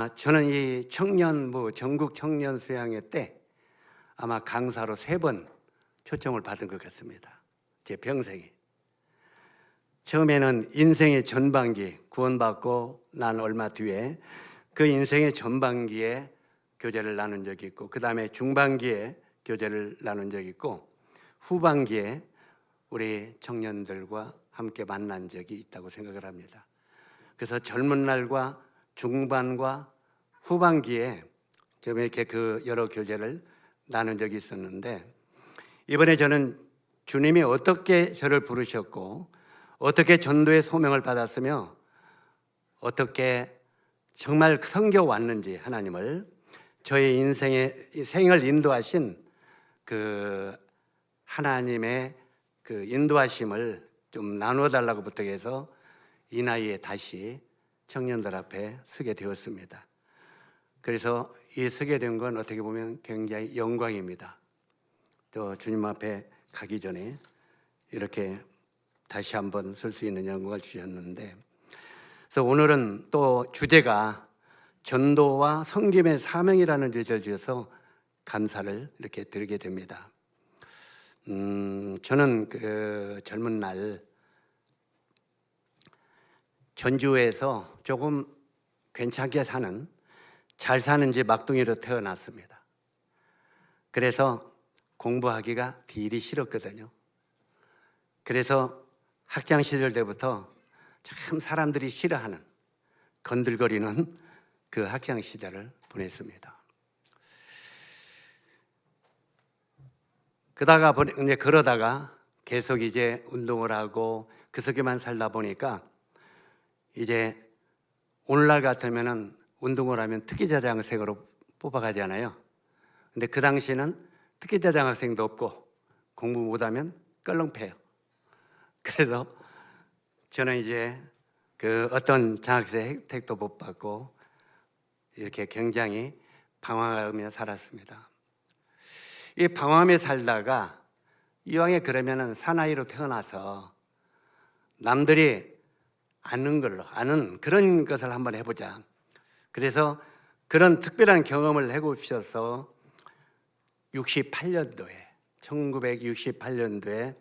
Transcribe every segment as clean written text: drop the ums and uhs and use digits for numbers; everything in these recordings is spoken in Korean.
저는 이 전국 청년 수양회 때 아마 강사로 3번 초청을 받은 것 같습니다. 제 평생에. 처음에는 인생의 전반기 구원받고 난 얼마 뒤에 그 인생의 전반기에 교제를 나눈 적이 있고, 그 다음에 중반기에 교제를 나눈 적이 있고, 후반기에 우리 청년들과 함께 만난 적이 있다고 생각을 합니다. 그래서 젊은 날과 중반과 후반기에 좀 이렇게 그 여러 교제를 나눈 적이 있었는데, 이번에 저는 주님이 어떻게 저를 부르셨고 어떻게 전도의 소명을 받았으며 어떻게 정말 섬겨왔는지, 하나님을 저의 인생의 생을 인도하신 그 하나님의 그 인도하심을 좀 나누어 달라고 부탁해서 이 나이에 다시 청년들 앞에 서게 되었습니다. 그래서 이 서게 된 건 어떻게 보면 굉장히 영광입니다. 또 주님 앞에 가기 전에 이렇게 다시 한번 설 수 있는 영광을 주셨는데, 그래서 오늘은 또 주제가 전도와 섬김의 사명이라는 주제를 주셔서 감사를 이렇게 드리게 됩니다. 저는 그 젊은 날 전주에서 조금 괜찮게 사는, 잘 사는 집 막둥이로 태어났습니다. 그래서 공부하기가 딜이 싫었거든요. 그래서 학창 시절 때부터 참 사람들이 싫어하는, 건들거리는 그 학창 시절을 보냈습니다. 그러다가 계속 이제 운동을 하고 그 속에만 살다 보니까 이제 오늘날 같으면은 운동을 하면 특기자 장학생으로 뽑아가잖아요. 근데 그 당시에는 특기자 장학생도 없고 공부 못하면 껄렁패요. 그래서 저는 이제 그 어떤 장학생 혜택도 못 받고 이렇게 굉장히 방황하며 살았습니다. 이 방황하며 살다가 이왕에 그러면은 사나이로 태어나서 남들이 아는 그런 것을 한번 해보자. 그래서 그런 특별한 경험을 해보셔서 1968년도에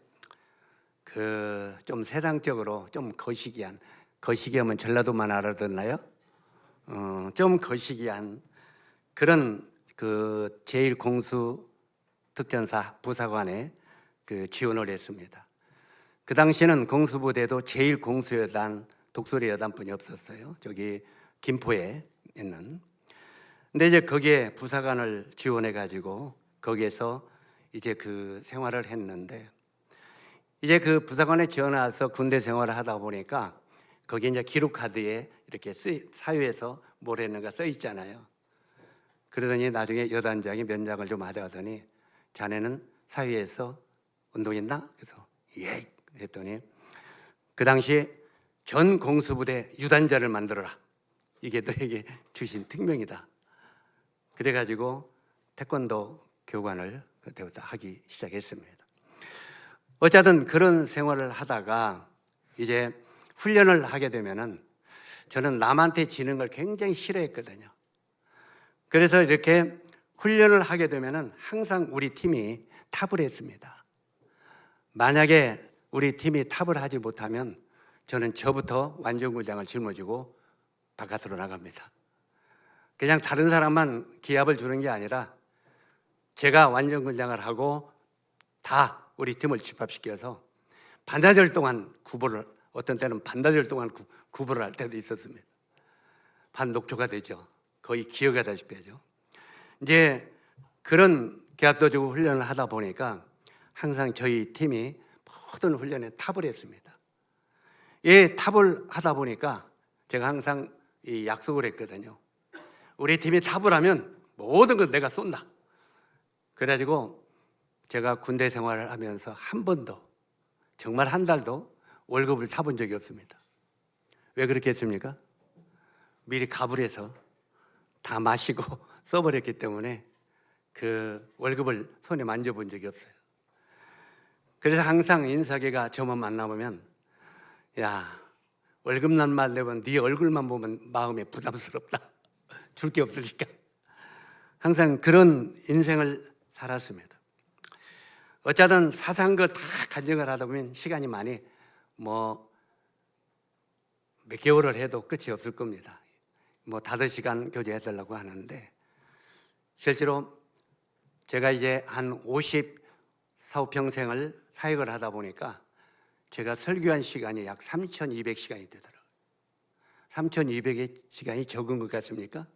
그 좀 세상적으로 좀 거시기하면 전라도만 알아듣나요? 좀 거시기한 그런 그 제1공수 특전사 부사관에 그 지원을 했습니다. 그 당시에는 공수부대도 제1공수여단 독수리 여단뿐이 없었어요. 저기 김포에 있는. 근데 이제 거기에 부사관을 지원해 가지고 거기에서 이제 그 생활을 했는데, 이제 그 부사관에 지원해서 군대 생활을 하다 보니까 거기 이제 기록 카드에 이렇게 사유에서 뭘 했는가 써 있잖아요. 그러더니 나중에 여단장이 면장을 좀 하더니 자네는 사유에서 운동했나? 그래서 예 했더니 그 당시 전 공수부대 유단자를 만들어라. 이게 너에게 주신 특명이다. 그래가지고 태권도 교관을 그때부터 하기 시작했습니다. 어쨌든 그런 생활을 하다가 이제 훈련을 하게 되면은 저는 남한테 지는 걸 굉장히 싫어했거든요. 그래서 이렇게 훈련을 하게 되면은 항상 우리 팀이 탑을 했습니다. 만약에 우리 팀이 탑을 하지 못하면 저는 저부터 완전군장을 짊어지고 바깥으로 나갑니다. 그냥 다른 사람만 기합을 주는 게 아니라 제가 완전군장을 하고 다 우리 팀을 집합시켜서 반나절 동안 구보를, 어떤 때는 반나절 동안 구보를 할 때도 있었습니다. 반녹초가 되죠. 거의 기어가다시피 하죠. 이제 그런 기합도주 훈련을 하다 보니까 항상 저희 팀이 모든 훈련에 탑을 했습니다. 이 탑을 하다 보니까 제가 항상 이 약속을 했거든요. 우리 팀이 탑을 하면 모든 걸 내가 쏜다. 그래가지고 제가 군대 생활을 하면서 한 번도, 정말 한 달도 월급을 타본 적이 없습니다. 왜 그렇게 했습니까? 미리 갑을 해서 다 마시고 써버렸기 때문에 그 월급을 손에 만져본 적이 없어요. 그래서 항상 인사계가 저만 만나보면 야, 월급 날만 되면 네 얼굴만 보면 마음이 부담스럽다. 줄 게 없으니까. 항상 그런 인생을 살았습니다. 어쩌든 사상거 다 간증을 하다 보면 시간이 많이 몇 개월을 해도 끝이 없을 겁니다. 5시간 교제해달라고 하는데, 실제로 제가 이제 한 54평생을 사역을 하다 보니까 제가 설교한 시간이 약 3,200시간이 되더라고요. 3,200의 시간이 적은 것 같습니까?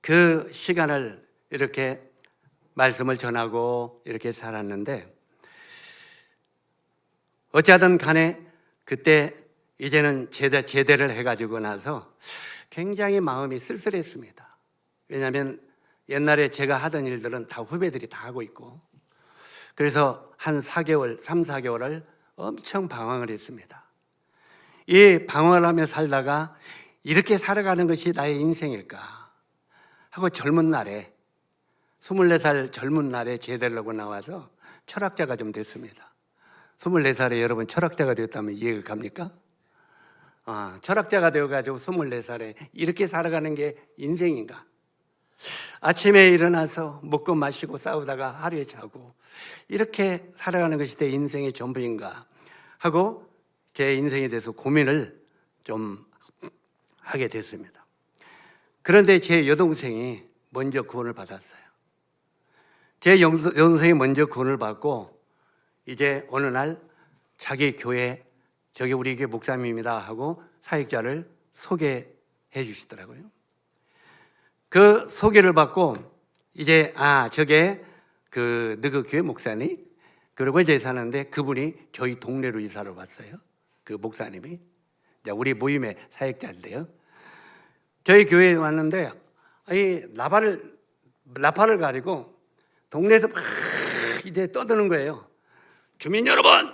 그 시간을 이렇게 말씀을 전하고 이렇게 살았는데, 어찌하든 간에 그때 이제는 제대를 해가지고 나서 굉장히 마음이 쓸쓸했습니다. 왜냐하면 옛날에 제가 하던 일들은 다 후배들이 다 하고 있고, 그래서 한 4개월, 3, 4개월을 엄청 방황을 했습니다. 이 방황을 하며 살다가 이렇게 살아가는 것이 나의 인생일까 하고 젊은 날에 24살 젊은 날에 제대를 하고 나와서 철학자가 좀 됐습니다. 24살에 여러분 철학자가 되었다면 이해가 갑니까? 철학자가 되어가지고 24살에 이렇게 살아가는 게 인생인가? 아침에 일어나서 먹고 마시고 싸우다가 하루에 자고 이렇게 살아가는 것이 내 인생의 전부인가 하고 제 인생에 대해서 고민을 좀 하게 됐습니다. 그런데 제 여동생이 먼저 구원을 받았어요. 제 여동생이 먼저 구원을 받고 이제 어느 날 자기 교회 저기 우리 교회 목사님입니다 하고 사역자를 소개해 주시더라고요. 그 소개를 받고 이제 저게 그 너그 교회 목사님, 그리고 이제 사는데 그분이 저희 동네로 이사를 왔어요. 그 목사님이 우리 모임의 사역자인데요. 저희 교회에 왔는데 이 나팔을 가지고 동네에서 막 이제 떠드는 거예요. 주민 여러분,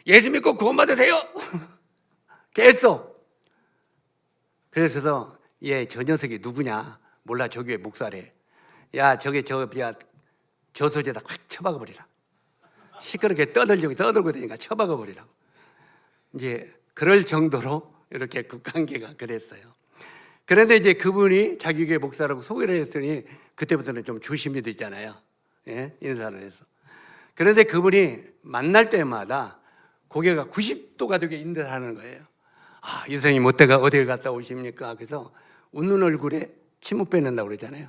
예수 믿고 구원 받으세요. 계속. 그래서 저 녀석이 누구냐? 몰라, 저 교회 목사래. 야, 저게 저 소재다 확 쳐박아 버리라. 시끄럽게 떠들고 다니까 쳐박아 버리라고. 이제 그럴 정도로 이렇게 국관계가 그랬어요. 그런데 이제 그분이 자기 교회 목사라고 소개를 했으니 그때부터는 좀 조심이 됐잖아요. 예? 인사를 해서. 그런데 그분이 만날 때마다 고개가 90도가 되게 인사를 하는 거예요. 이 선생님 어디 갔다 오십니까? 그래서 웃는 얼굴에 침을 빼낸다고 그러잖아요.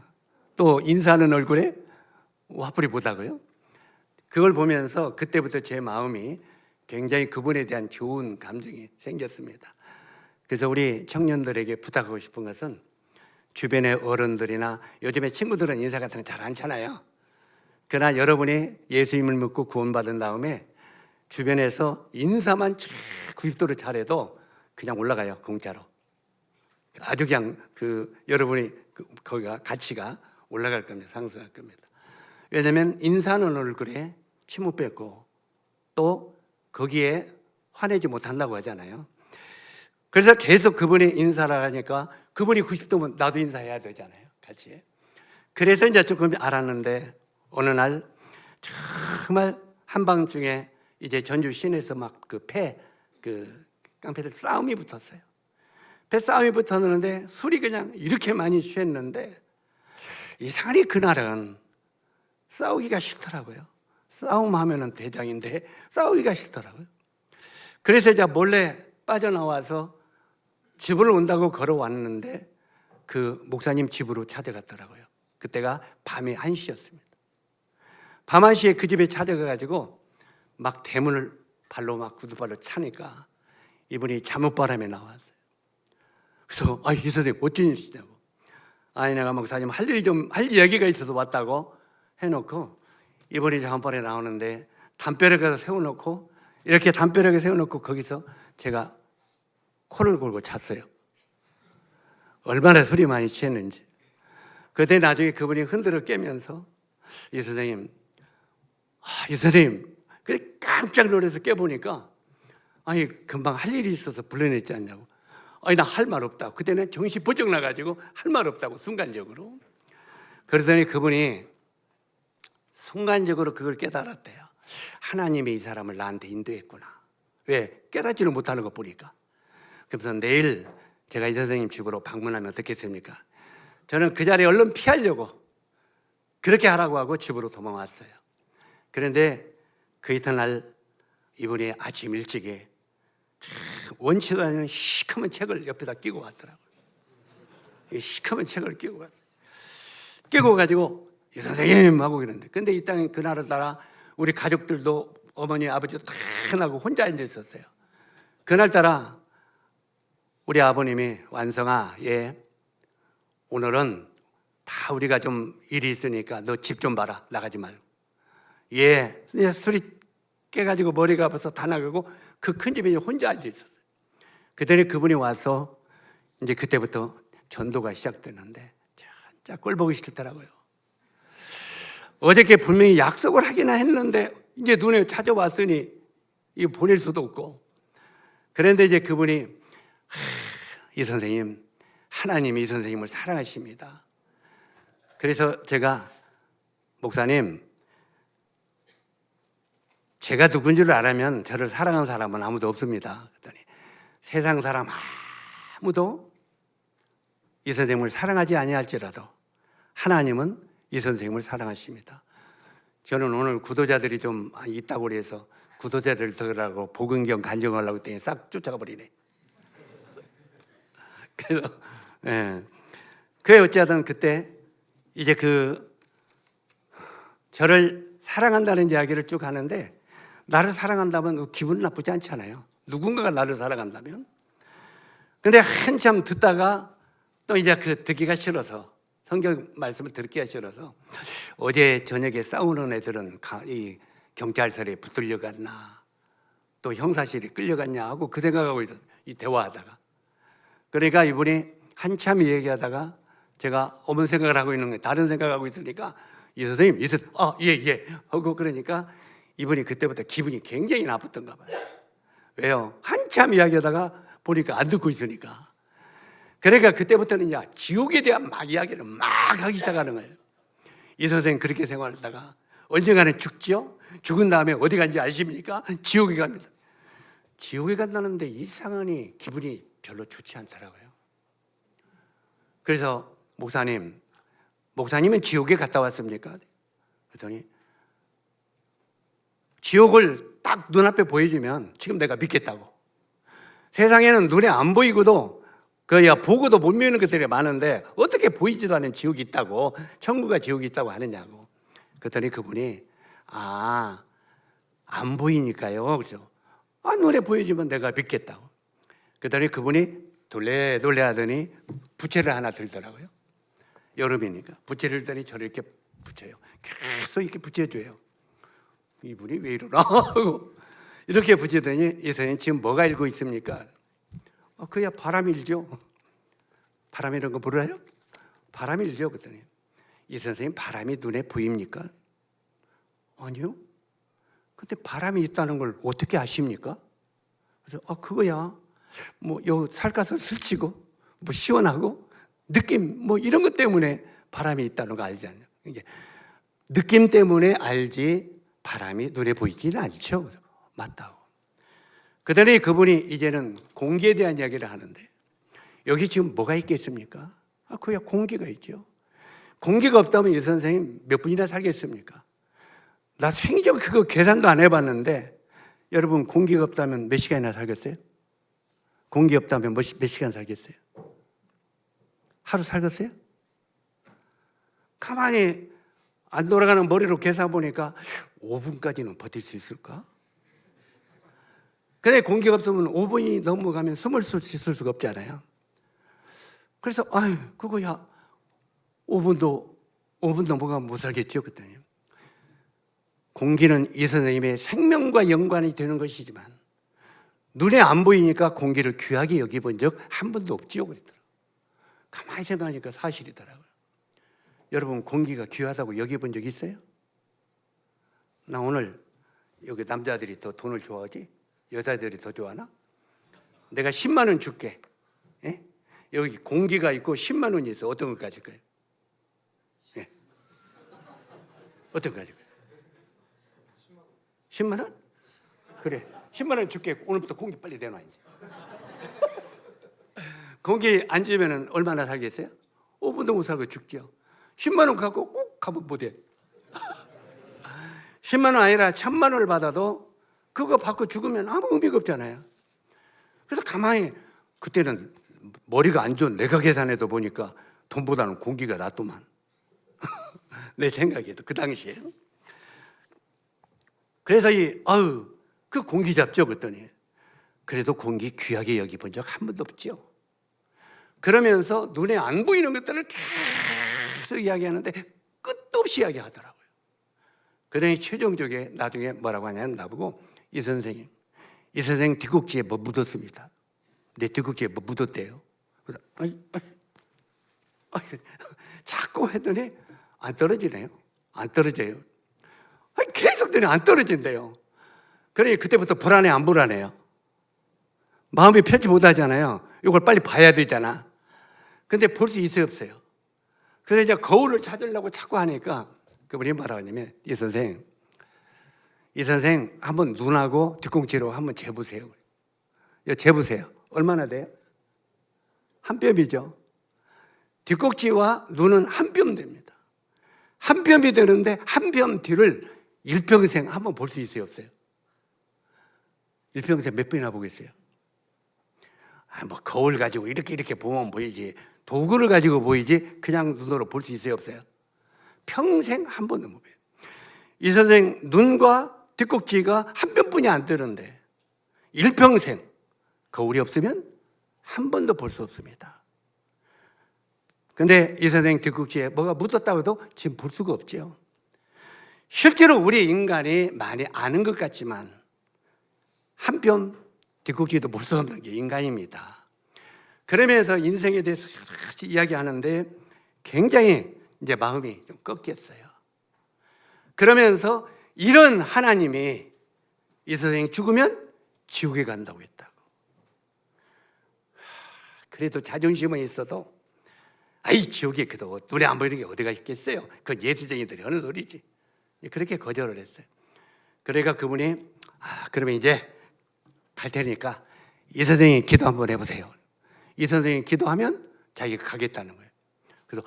또 인사하는 얼굴에 화풀이 못하고요. 그걸 보면서 그때부터 제 마음이 굉장히 그분에 대한 좋은 감정이 생겼습니다. 그래서 우리 청년들에게 부탁하고 싶은 것은 주변의 어른들이나 요즘에 친구들은 인사 같은 거 잘 안 차나요? 그러나 여러분이 예수님을 믿고 구원받은 다음에 주변에서 인사만 90도로 잘해도 그냥 올라가요, 공짜로. 아주 그냥 여러분이 거기가 가치가 올라갈 겁니다. 상승할 겁니다. 왜냐하면 인사하는 얼굴에 침을 뱉고 또 거기에 화내지 못한다고 하잖아요. 그래서 계속 그분이 인사를 하니까 그분이 90도면 나도 인사해야 되잖아요, 같이. 그래서 이제 조금 알았는데 어느 날 정말 한밤중에 이제 전주 시내에서 막 깡패들 싸움이 붙었어요. 배 싸움이 붙었는데 술이 그냥 이렇게 많이 취했는데 이상하게 그날은 싸우기가 싫더라고요. 싸움하면은 대장인데 싸우기가 싫더라고요. 그래서 이제 몰래 빠져나와서 집을 온다고 걸어왔는데 그 목사님 집으로 찾아갔더라고요. 그때가 밤에 1시였습니다. 밤 1시에 그 집에 찾아가가지고 막 대문을 발로 막 구두발로 차니까 이분이 잠옷바람에 나왔어요. 그래서 이 선생님 어쩐 일이시냐고. 내가 목사님 할 얘기가 있어서 왔다고 해놓고 이분이 잠옷바람에 나오는데 담벼락에서 세워놓고 이렇게 담벼락에 세워놓고 거기서 제가 코를 골고 잤어요. 얼마나 술이 많이 취했는지. 그때 나중에 그분이 흔들어 깨면서 이 선생님 그래 깜짝 놀라서 깨보니까 금방 할 일이 있어서 불러냈지 않냐고. 나 할 말 없다고. 그때는 정신 번쩍 나가지고 할 말 없다고 순간적으로. 그러더니 그분이 순간적으로 그걸 깨달았대요. 하나님이 이 사람을 나한테 인도했구나. 왜? 깨닫지를 못하는 거 보니까. 그래서 내일 제가 이 선생님 집으로 방문하면 어떻겠습니까? 저는 그 자리에 얼른 피하려고 그렇게 하라고 하고 집으로 도망왔어요. 그런데 그 이튿날 이분이 아침 일찍에 원치도 않은 시커먼 책을 옆에다 끼고 왔더라고요. 이 시커먼 책을 끼고 갔어요. 끼고 가지고 이 선생님 하고 그러는데, 근데 이 땅에 그날을 따라 우리 가족들도 어머니 아버지도 다 하고 혼자 앉아 있었어요. 그날따라 우리 아버님이 완성아, 예, 오늘은 다 우리가 좀 일이 있으니까 너 집 좀 봐라, 나가지 말고. 예, 술이 깨가지고 머리가 아파서 다 나가고 그 큰 집에 혼자 앉아 있었어요. 그랬더니 그분이 와서 이제 그때부터 전도가 시작되는데 진짜 꼴 보기 싫더라고요. 어저께 분명히 약속을 하긴 했는데 이제 눈에 찾아왔으니 이거 보낼 수도 없고. 그런데 이제 그분이 이 선생님, 하나님이 이 선생님을 사랑하십니다. 그래서 제가 목사님, 제가 누군 줄 알면 저를 사랑하는 사람은 아무도 없습니다. 그랬더니 세상 사람 아무도 이 선생님을 사랑하지 아니할지라도 하나님은 이 선생님을 사랑하십니다. 저는 오늘 구도자들이 좀 있다고 그래서 구도자들하고 복음경 간증하려고 했더니 싹 쫓아가 버리네. 그래서 그게 어찌하든 그때 이제 저를 사랑한다는 이야기를 쭉 하는데, 나를 사랑한다면 기분 나쁘지 않잖아요. 누군가가 나를 사랑한다면. 근데 한참 듣다가 또 이제 듣기가 싫어서, 성경 말씀을 듣기가 싫어서 어제 저녁에 싸우는 애들은 이 경찰서에 붙들려 갔나 또 형사실에 끌려갔냐 하고 그 생각하고 이 대화하다가, 그러니까 이분이 한참 얘기하다가 제가 어떤 생각을 하고 있는 거예요. 다른 생각하고 있으니까 이 선생님, 예 하고, 그러니까 이분이 그때부터 기분이 굉장히 나빴던가 봐요. 왜요? 한참 이야기하다가 보니까 안 듣고 있으니까. 그러니까 그때부터는 이제 지옥에 대한 막 이야기를 막 하기 시작하는 거예요. 이 선생님 그렇게 생활하다가 언젠가는 죽지요? 죽은 다음에 어디 간지 아십니까? 지옥에 갑니다. 지옥에 간다는데 이상하니 기분이 별로 좋지 않더라고요. 그래서 목사님은 지옥에 갔다 왔습니까? 그랬더니 지옥을 딱 눈앞에 보여주면 지금 내가 믿겠다고. 세상에는 눈에 안 보이고도 보고도 못 믿는 것들이 많은데 어떻게 보이지도 않은 지옥이 있다고, 천국과 지옥이 있다고 하느냐고. 그랬더니 그분이 안 보이니까요. 그래서 눈에 보여주면 내가 믿겠다고. 그랬더니 그분이 돌래 하더니 부채를 하나 들더라고요. 여름이니까 부채를 들더니 저를 이렇게 붙여요. 계속 이렇게 붙여줘요. 이분이 왜 이러나 하고 이렇게 붙이더니 이 선생님 지금 뭐가 일고 있습니까? 그야 바람이 일죠. 바람이라는 거 몰라요? 바람이 일죠. 그랬더니 이 선생님 바람이 눈에 보입니까? 아니요. 근데 바람이 있다는 걸 어떻게 아십니까? 그래서 그거야 요 살갗을 스치고 시원하고 느낌 이런 것 때문에 바람이 있다는 거 알지 않냐. 이게 느낌 때문에 알지 바람이 눈에 보이지는 않죠. 맞다고. 그러더니 그분이 이제는 공기에 대한 이야기를 하는데, 여기 지금 뭐가 있겠습니까? 그야 공기가 있죠. 공기가 없다면 이 선생님 몇 분이나 살겠습니까? 나 생전 그거 계산도 안 해봤는데, 여러분 공기가 없다면 몇 시간이나 살겠어요? 공기 없다면 몇 시간 살겠어요? 하루 살겠어요? 가만히 안 돌아가는 머리로 계산 보니까 5분까지는 버틸 수 있을까? 근데 공기가 없으면 5분이 넘어가면 숨을 쉴 수가 없잖아요. 그래서 그거야 5분 넘어가면 못 살겠죠. 그랬더니 공기는 이 선생님의 생명과 연관이 되는 것이지만 눈에 안 보이니까 공기를 귀하게 여겨본 적 한 번도 없지요. 그랬더라고요. 가만히 생각하니까 사실이더라고요. 여러분 공기가 귀하다고 여겨본 적 있어요? 나 오늘 여기 남자들이 더 돈을 좋아하지? 여자들이 더 좋아하나? 내가 10만 원 줄게. 예? 여기 공기가 있고 10만 원이 있어. 어떤 걸 가질 거예요? 예. 어떤 걸 가질 거예요? 10만 원? 그래. 10만 원 줄게. 오늘부터 공기 빨리 내놔. 이제. 공기 안 주면 얼마나 살겠어요? 5분도 못 살고 죽죠. 10만 원 갖고 꼭 가면 못해. 10만 원 아니라 1000만 원을 받아도 그거 받고 죽으면 아무 의미가 없잖아요. 그래서 가만히 그때는 머리가 안 좋은 내가 계산해도 보니까 돈보다는 공기가 낫더만. 내 생각에도 그 당시에. 그래서 그 공기 잡죠 그랬더니 그래도 공기 귀하게 여기본 적 한 번도 없죠. 그러면서 눈에 안 보이는 것들을 계속 이야기하는데 끝도 없이 이야기하더라고요. 그러니 최종적에 나중에 뭐라고 하냐면 나보고 이 선생 뒷꼭지에 뭐 묻었습니다. 내 뒷꼭지에 뭐 묻었대요. 그래서 자꾸 했더니 안 떨어지네요. 안 떨어져요. 계속 되니 안 떨어진대요. 그러니 그때부터 불안해 안 불안해요? 마음이 편치 못하잖아요. 이걸 빨리 봐야 되잖아. 근데 볼 수 있어요 없어요? 그래서 이제 거울을 찾으려고 자꾸 하니까 그분이 뭐라고 하냐면 이 선생 한번 눈하고 뒤꿈치로 한번 재보세요. 재보세요. 얼마나 돼요? 한 뼘이죠. 뒤꿈치와 눈은 한 뼘 됩니다. 한 뼘이 되는데 한 뼘 뒤를 일평생 한번 볼 수 있어요 없어요? 일평생 몇 번이나 보겠어요? 뭐 거울 가지고 이렇게 보면 보이지 도구를 가지고 보이지 그냥 눈으로 볼 수 있어요 없어요? 평생 한 번도 못 봐요. 이 선생 눈과 뒷꼭지가 한 뼘뿐이 안 되는데 일평생 거울이 없으면 한 번도 볼 수 없습니다. 근데 이 선생 뒷꼭지에 뭐가 묻었다고 해도 지금 볼 수가 없죠. 실제로 우리 인간이 많이 아는 것 같지만 한 뼘 뒷꼭지도 볼 수 없는 게 인간입니다. 그러면서 인생에 대해서 여러 가지 이야기하는데 굉장히 이제 마음이 좀 꺾였어요. 그러면서 이런 하나님이 이 선생이 죽으면 지옥에 간다고 했다고. 그래도 자존심은 있어도 지옥에 그도 눈에 안 보이는 게 어디가 있겠어요? 그건 예수쟁이들이 하는 소리지. 그렇게 거절을 했어요. 그러니까 그분이 그러면 이제 갈 테니까 이 선생님 기도 한번 해보세요. 이 선생님 기도하면 자기가 가겠다는 거예요. 그래서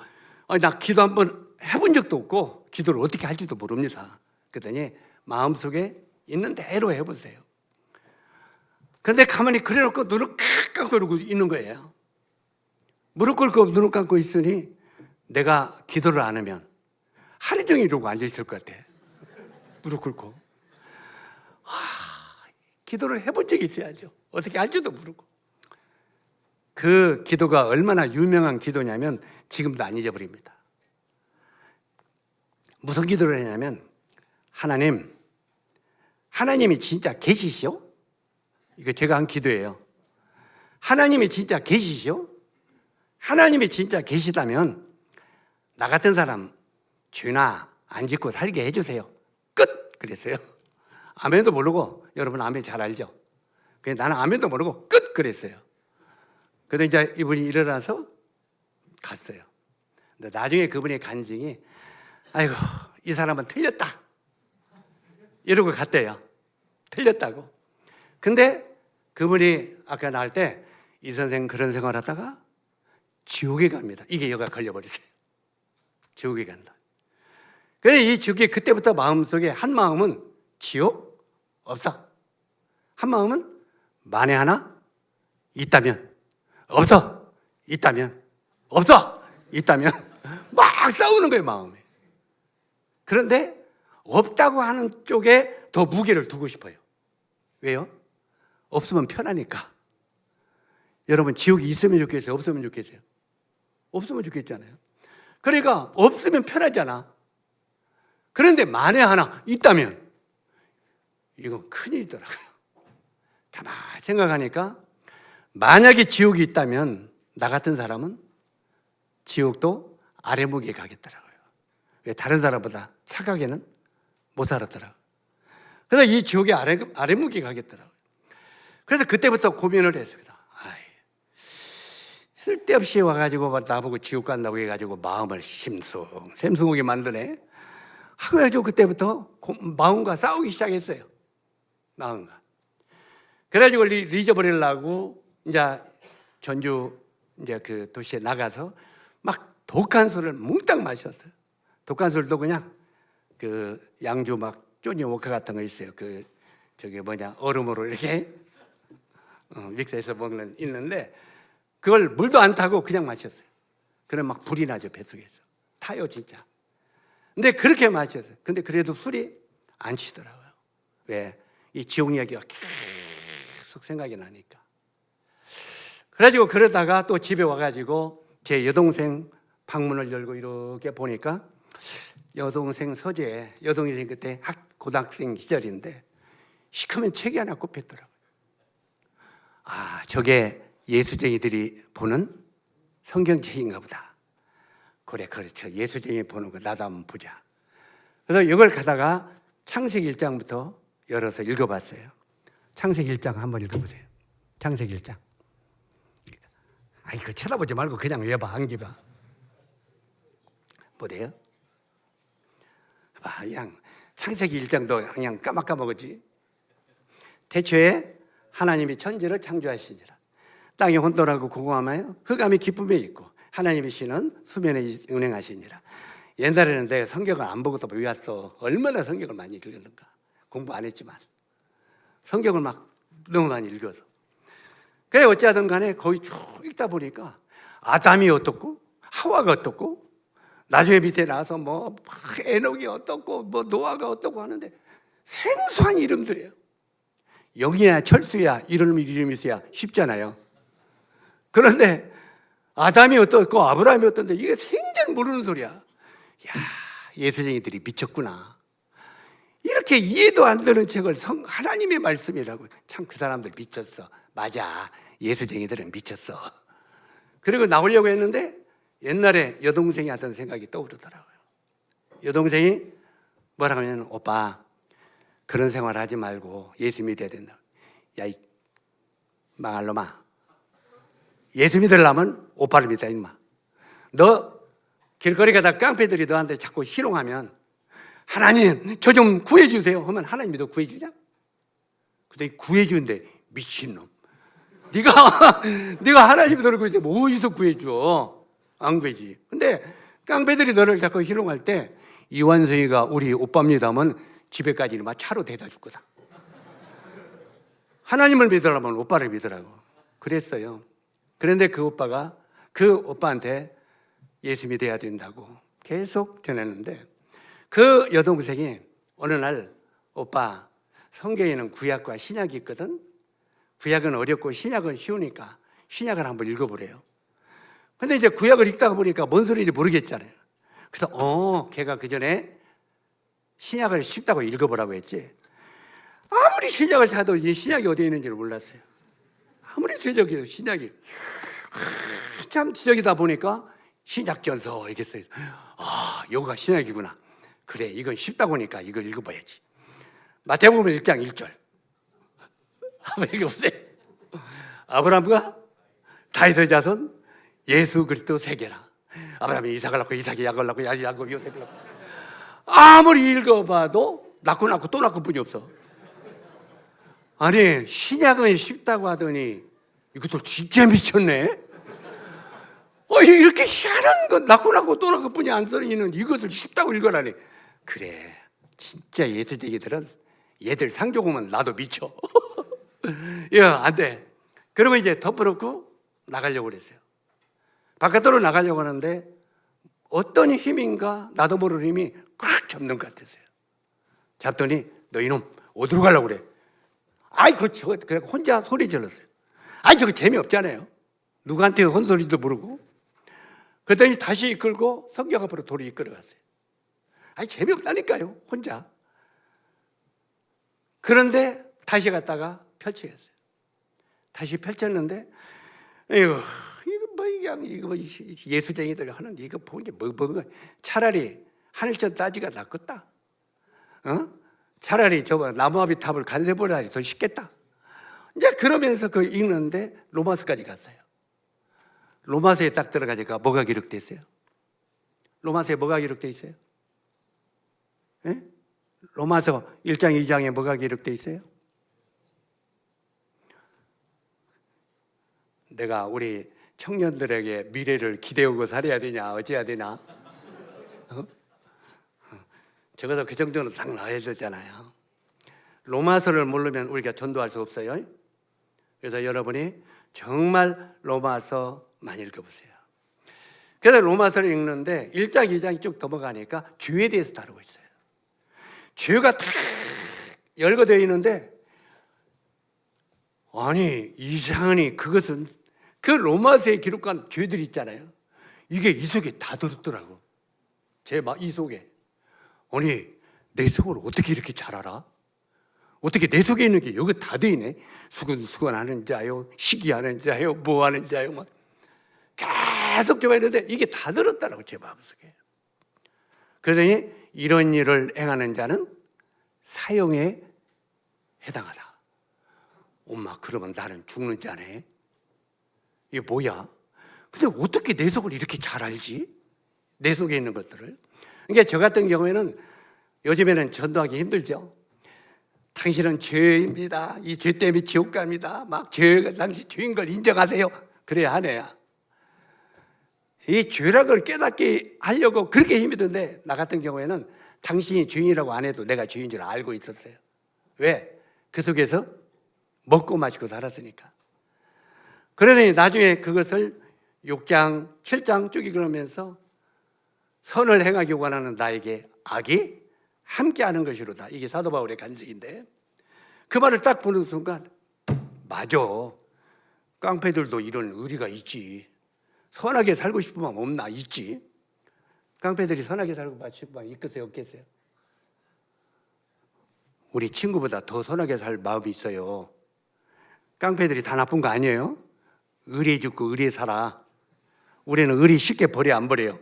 나 기도 한번 해본 적도 없고 기도를 어떻게 할지도 모릅니다. 그랬더니 마음속에 있는 대로 해보세요. 그런데 가만히 그래놓고 눈을 깍깍 그러고 있는 거예요. 무릎 꿇고 눈을 감고 있으니 내가 기도를 안 하면 하루 종일 이러고 앉아있을 것 같아. 무릎 꿇고. 기도를 해본 적이 있어야죠. 어떻게 할지도 모르고. 그 기도가 얼마나 유명한 기도냐면 지금도 안 잊어버립니다. 무슨 기도를 했냐면 하나님이 진짜 계시시오? 이거 제가 한 기도예요. 하나님이 진짜 계시시오? 하나님이 진짜 계시다면 나 같은 사람 죄나 안 짓고 살게 해주세요. 끝! 그랬어요. 아멘도 모르고, 여러분 아멘 잘 알죠? 나는 아멘도 모르고 끝! 그랬어요. 그런데 이제 이분이 일어나서 갔어요. 근데 나중에 그분의 간증이 아이고 이 사람은 틀렸다 이러고 갔대요. 틀렸다고. 근데 그분이 아까 나올 때 이 선생 그런 생활하다가 지옥에 갑니다. 이게 여가 걸려버렸어요. 지옥에 간다. 그래서 이 지옥에 그때부터 마음속에 한 마음은 지옥 없어. 한 마음은 만에 하나 있다면 없어. 있다면 없어. 있다면 막 싸우는 거예요 마음에. 그런데 없다고 하는 쪽에 더 무게를 두고 싶어요. 왜요? 없으면 편하니까. 여러분 지옥이 있으면 좋겠어요? 없으면 좋겠어요? 없으면 좋겠잖아요. 그러니까 없으면 편하잖아. 그런데 만에 하나 있다면 이건 큰일이더라고요. 가만히 생각하니까 만약에 지옥이 있다면 나 같은 사람은 지옥도 아래무기에 가겠더라고요. 다른 사람보다 착하게는 못 살았더라고요. 그래서 이 지옥에 아래무기에 가겠더라고요. 그래서 그때부터 고민을 했습니다. 쓸데없이 와가지고 나보고 지옥 간다고 해가지고 마음을 샘숭하게 만드네. 그래가지고 그때부터 마음과 싸우기 시작했어요. 마음과. 그래가지고 잊어버리려고 이제 전주 이제 그 도시에 나가서 막 독한 술을 몽땅 마셨어요. 독한 술도 그냥 그 양주 막 쪼니 워커 같은 거 있어요. 그 저기 뭐냐 얼음으로 이렇게 믹스해서 먹는 있는데 그걸 물도 안 타고 그냥 마셨어요. 그럼 막 불이 나죠, 뱃속에서. 타요 진짜. 근데 그렇게 마셨어요. 근데 그래도 술이 안 취더라고요. 왜? 이 지옥 이야기가 계속 생각이 나니까. 그래가지고 그러다가 또 집에 와가지고 제 여동생 방문을 열고 이렇게 보니까 여동생 서재에, 여동생 그때 고등학생 시절인데 시커먼 책이 하나 꼽혔더라고요. 아, 저게 예수쟁이들이 보는 성경책인가 보다. 그래, 그렇죠. 예수쟁이 보는 거 나도 한번 보자. 그래서 이걸 가다가 창세기 1장부터 열어서 읽어봤어요. 창세기 1장 한번 읽어보세요. 창세기 1장. 아이, 그 쳐다보지 말고 그냥 외봐, 안기봐. 뭐래요? 봐, 그냥 창세기 1장도 그냥 까먹었지. 태초에 하나님이 천지를 창조하시니라. 땅이 혼돈하고 공허하며 흑암이 기쁨에 있고 하나님의 신은 수면에 운행하시니라. 옛날에는 내가 성경을 안 보고도 외웠어. 얼마나 성경을 많이 읽었는가. 공부 안 했지만 성경을 막 너무 많이 읽어서. 그래 어찌하든 간에 거의 쭉 읽다 보니까 아담이 어떻고 하와가 어떻고 나중에 밑에 나와서 뭐 에녹이 어떻고 뭐 노아가 어떻고 하는데 생소한 이름들이에요. 영이야 철수야 이름이 있어야 쉽잖아요. 그런데 아담이 어떻고 아브라함이 어떤데 이게 생전 모르는 소리야. 야, 예수쟁이들이 미쳤구나. 이렇게 이해도 안 되는 책을 하나님의 말씀이라고. 참 그 사람들 미쳤어. 맞아, 예수쟁이들은 미쳤어. 그리고 나오려고 했는데 옛날에 여동생이 하던 생각이 떠오르더라고요. 여동생이 뭐라고 하면 오빠 그런 생활 하지 말고 예수 믿어야 된다. 야, 이 망할 놈아, 예수 믿으려면 오빠를 믿어 임마. 너 길거리 가다 깡패들이 너한테 자꾸 희롱하면 하나님 저 좀 구해주세요 하면 하나님이 너 구해주냐? 근데 구해주는데 미친놈, 네가 하나님 너를 구해줘 뭐 어디서 구해줘? 안 구해지. 근데 깡패들이 너를 자꾸 희롱할 때 이완성이가 우리 오빠입니다 하면 집에까지 막 차로 대다 줄 거다. 하나님을 믿으려면 오빠를 믿으라고 그랬어요. 그런데 그 오빠가 그 오빠한테 예수 믿어야 된다고 계속 전했는데 그 여동생이 어느 날 오빠 성경에는 구약과 신약이 있거든. 구약은 어렵고 신약은 쉬우니까 신약을 한번 읽어보래요. 근데 이제 구약을 읽다가 보니까 뭔 소리인지 모르겠잖아요. 그래서 걔가 그 전에 신약을 쉽다고 읽어보라고 했지. 아무리 신약을 찾아도 이 신약이 어디에 있는지를 몰랐어요. 아무리 지적해도 신약이 참 지적이다 보니까 신약전서 이렇게 써있어요. 아, 여기가 신약이구나. 그래, 이건 쉽다고 하니까 이걸 읽어봐야지. 마태복음 1장 1절 한번 읽어보세요. 아브라함과 다윗의 자손 예수 그리스도 세계라. 아브라함이 이삭을 낳고 이삭이 야곱을 낳고 야곱이 요셉을 낳고. 아무리 읽어봐도 낳고 또 낳고 뿐이 없어. 아니 신약은 쉽다고 하더니 이것도 진짜 미쳤네. 이렇게 희한한 건 낳고 또 낳고 뿐이 안 써있는 이것을 쉽다고 읽어라니. 그래, 진짜 예수쟁이들은 얘들 상조 보면 나도 미쳐. 야, 안 돼. 그리고 이제 덮어놓고 나가려고 그랬어요. 바깥으로 나가려고 하는데 어떤 힘인가 나도 모르는 힘이 꽉 잡는 것 같았어요. 잡더니 너 이놈 어디로 가려고 그래? 아이 그냥 혼자 소리 질렀어요. 아이 저거 재미없잖아요. 누구한테 혼소리도 모르고. 그랬더니 다시 이끌고 성경 앞으로 돌이 이끌어갔어요. 아니 재미없다니까요, 혼자. 그런데 다시 갔다가 펼치겠어요. 다시 펼쳤는데 이거 예수쟁이들 하는데 이거 보는 게 뭐 차라리 하늘천 따지가 낫겠다. 차라리 저거 나무아비 탑을 간세보다리 더 쉽겠다. 이제 그러면서 그 읽는데 로마서까지 갔어요. 로마서에 딱 들어가니까 뭐가 기록되어 있어요? 로마서에 뭐가 기록되어 있어요? 예? 로마서 1장 2장에 뭐가 기록되어 있어요? 내가 우리 청년들에게 미래를 기대하고 살아야 되냐, 어찌해야 되냐? 적어도 그 정도는 딱 나와야 되잖아요. 로마서를 모르면 우리가 전도할 수 없어요. 그래서 여러분이 정말 로마서 많이 읽어보세요. 그래서 로마서를 읽는데 1장, 2장이 쭉 넘어가니까 죄에 대해서 다루고 있어요. 죄가 다 열거되어 있는데, 아니 이상하니 그것은 그 로마서에 기록한 죄들이 있잖아요. 이게 이 속에 다 들었더라고. 이 속에. 아니 내 속을 어떻게 이렇게 잘 알아? 어떻게 내 속에 있는 게 여기 다 돼 있네. 수근수근하는 자요, 시기하는 자요, 뭐하는 자요, 막 계속 좋아했는데 이게 다 들었다라고 제 마음속에. 그러더니 이런 일을 행하는 자는 사형에 해당하다. 엄마 그러면 나는 죽는 자네. 이게 뭐야? 근데 어떻게 내 속을 이렇게 잘 알지? 내 속에 있는 것들을. 그러니까 저 같은 경우에는 요즘에는 전도하기 힘들죠. 당신은 죄입니다. 이 죄 때문에 지옥 갑니다. 막 당신 죄인 걸 인정하세요. 그래야 하네요. 이 죄락을 깨닫게 하려고 그렇게 힘이 드는데, 나 같은 경우에는 당신이 죄인이라고 안 해도 내가 죄인 줄 알고 있었어요. 왜? 그 속에서 먹고 마시고 살았으니까. 그러더니 나중에 그것을 6장, 7장 쭉 읽으면서 선을 행하기 원하는 나에게 악이 함께하는 것이로다. 이게 사도 바울의 간증인데, 그 말을 딱 보는 순간 맞아. 깡패들도 이런 의리가 있지. 선하게 살고 싶은 마음 없나? 있지. 깡패들이 선하게 살고 싶은 마음 있겠어요? 없겠어요? 우리 친구보다 더 선하게 살 마음이 있어요. 깡패들이 다 나쁜 거 아니에요? 의리에 죽고 의리에 살아. 우리는 의리 쉽게 버려, 안 버려요?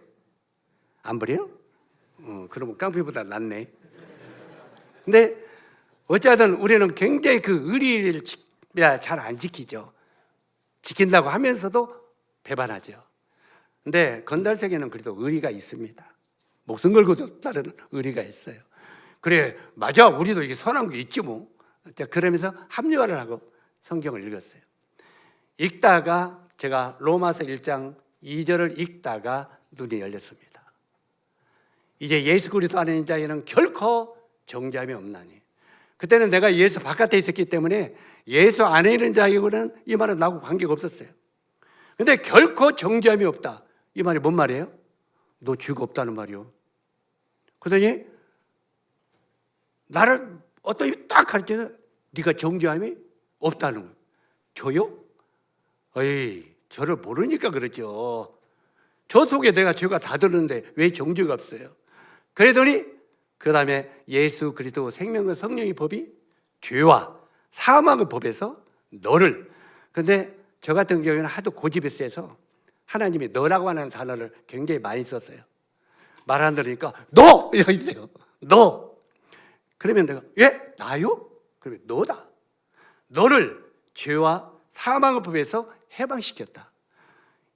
안 버려요? 그러면 깡패보다 낫네. 근데 어쨌든 우리는 굉장히 그 의리를 잘 안 지키죠. 지킨다고 하면서도 배반하죠. 근데 건달색에는 그래도 의리가 있습니다. 목숨 걸고도 따르는 의리가 있어요. 그래, 맞아. 우리도 이게 선한 게 있지 뭐. 그러면서 합리화를 하고 성경을 읽었어요. 읽다가 제가 로마서 1장 2절을 읽다가 눈이 열렸습니다. 이제 예수 그리스도 안에 있는 자에는 결코 정죄함이 없나니. 그때는 내가 예수 바깥에 있었기 때문에 예수 안에 있는 자에게는 이 말은 나하고 관계가 없었어요. 근데 결코 정죄함이 없다. 이 말이 뭔 말이에요? 너 죄가 없다는 말이요. 그러더니 나를 어떤 딱 가르쳐서 네가 정죄함이 없다는 거예요. 저요? 에이, 저를 모르니까 그렇죠. 저 속에 내가 죄가 다 들었는데 왜 정죄가 없어요? 그러더니 그 다음에 예수 그리스도 생명과 성령의 법이 죄와 사망의 법에서 너를. 근데 저 같은 경우에는 하도 고집이 세서 하나님이 너라고 하는 단어를 굉장히 많이 썼어요. 말 안 들으니까 너! 이러고 있어요. 너! 그러면 내가 예? 나요? 그러면 너다. 너를 죄와 사망의 법에서 해방시켰다.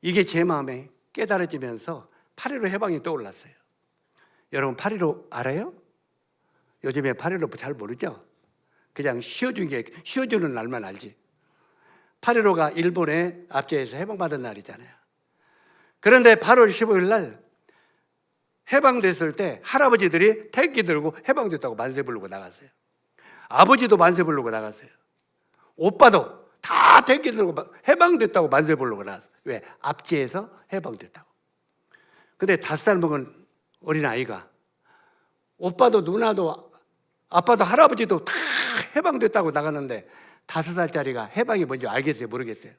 이게 제 마음에 깨달아지면서 8.15 해방이 떠올랐어요. 여러분 8.15 알아요? 요즘에 8.15 잘 모르죠? 그냥 쉬어주는 날만 알지. 8.15가 일본의 압제에서 해방받은 날이잖아요. 그런데 8월 15일 날 해방됐을 때 할아버지들이 태극기 들고 해방됐다고 만세 부르고 나갔어요. 아버지도 만세 부르고 나갔어요. 오빠도 다 태극기 들고 해방됐다고 만세 부르고 나갔어요. 왜? 압제에서 해방됐다고. 근데 5살 먹은 어린아이가 오빠도 누나도 아빠도 할아버지도 다 해방됐다고 나갔는데 5살짜리가 해방이 뭔지 알겠어요? 모르겠어요?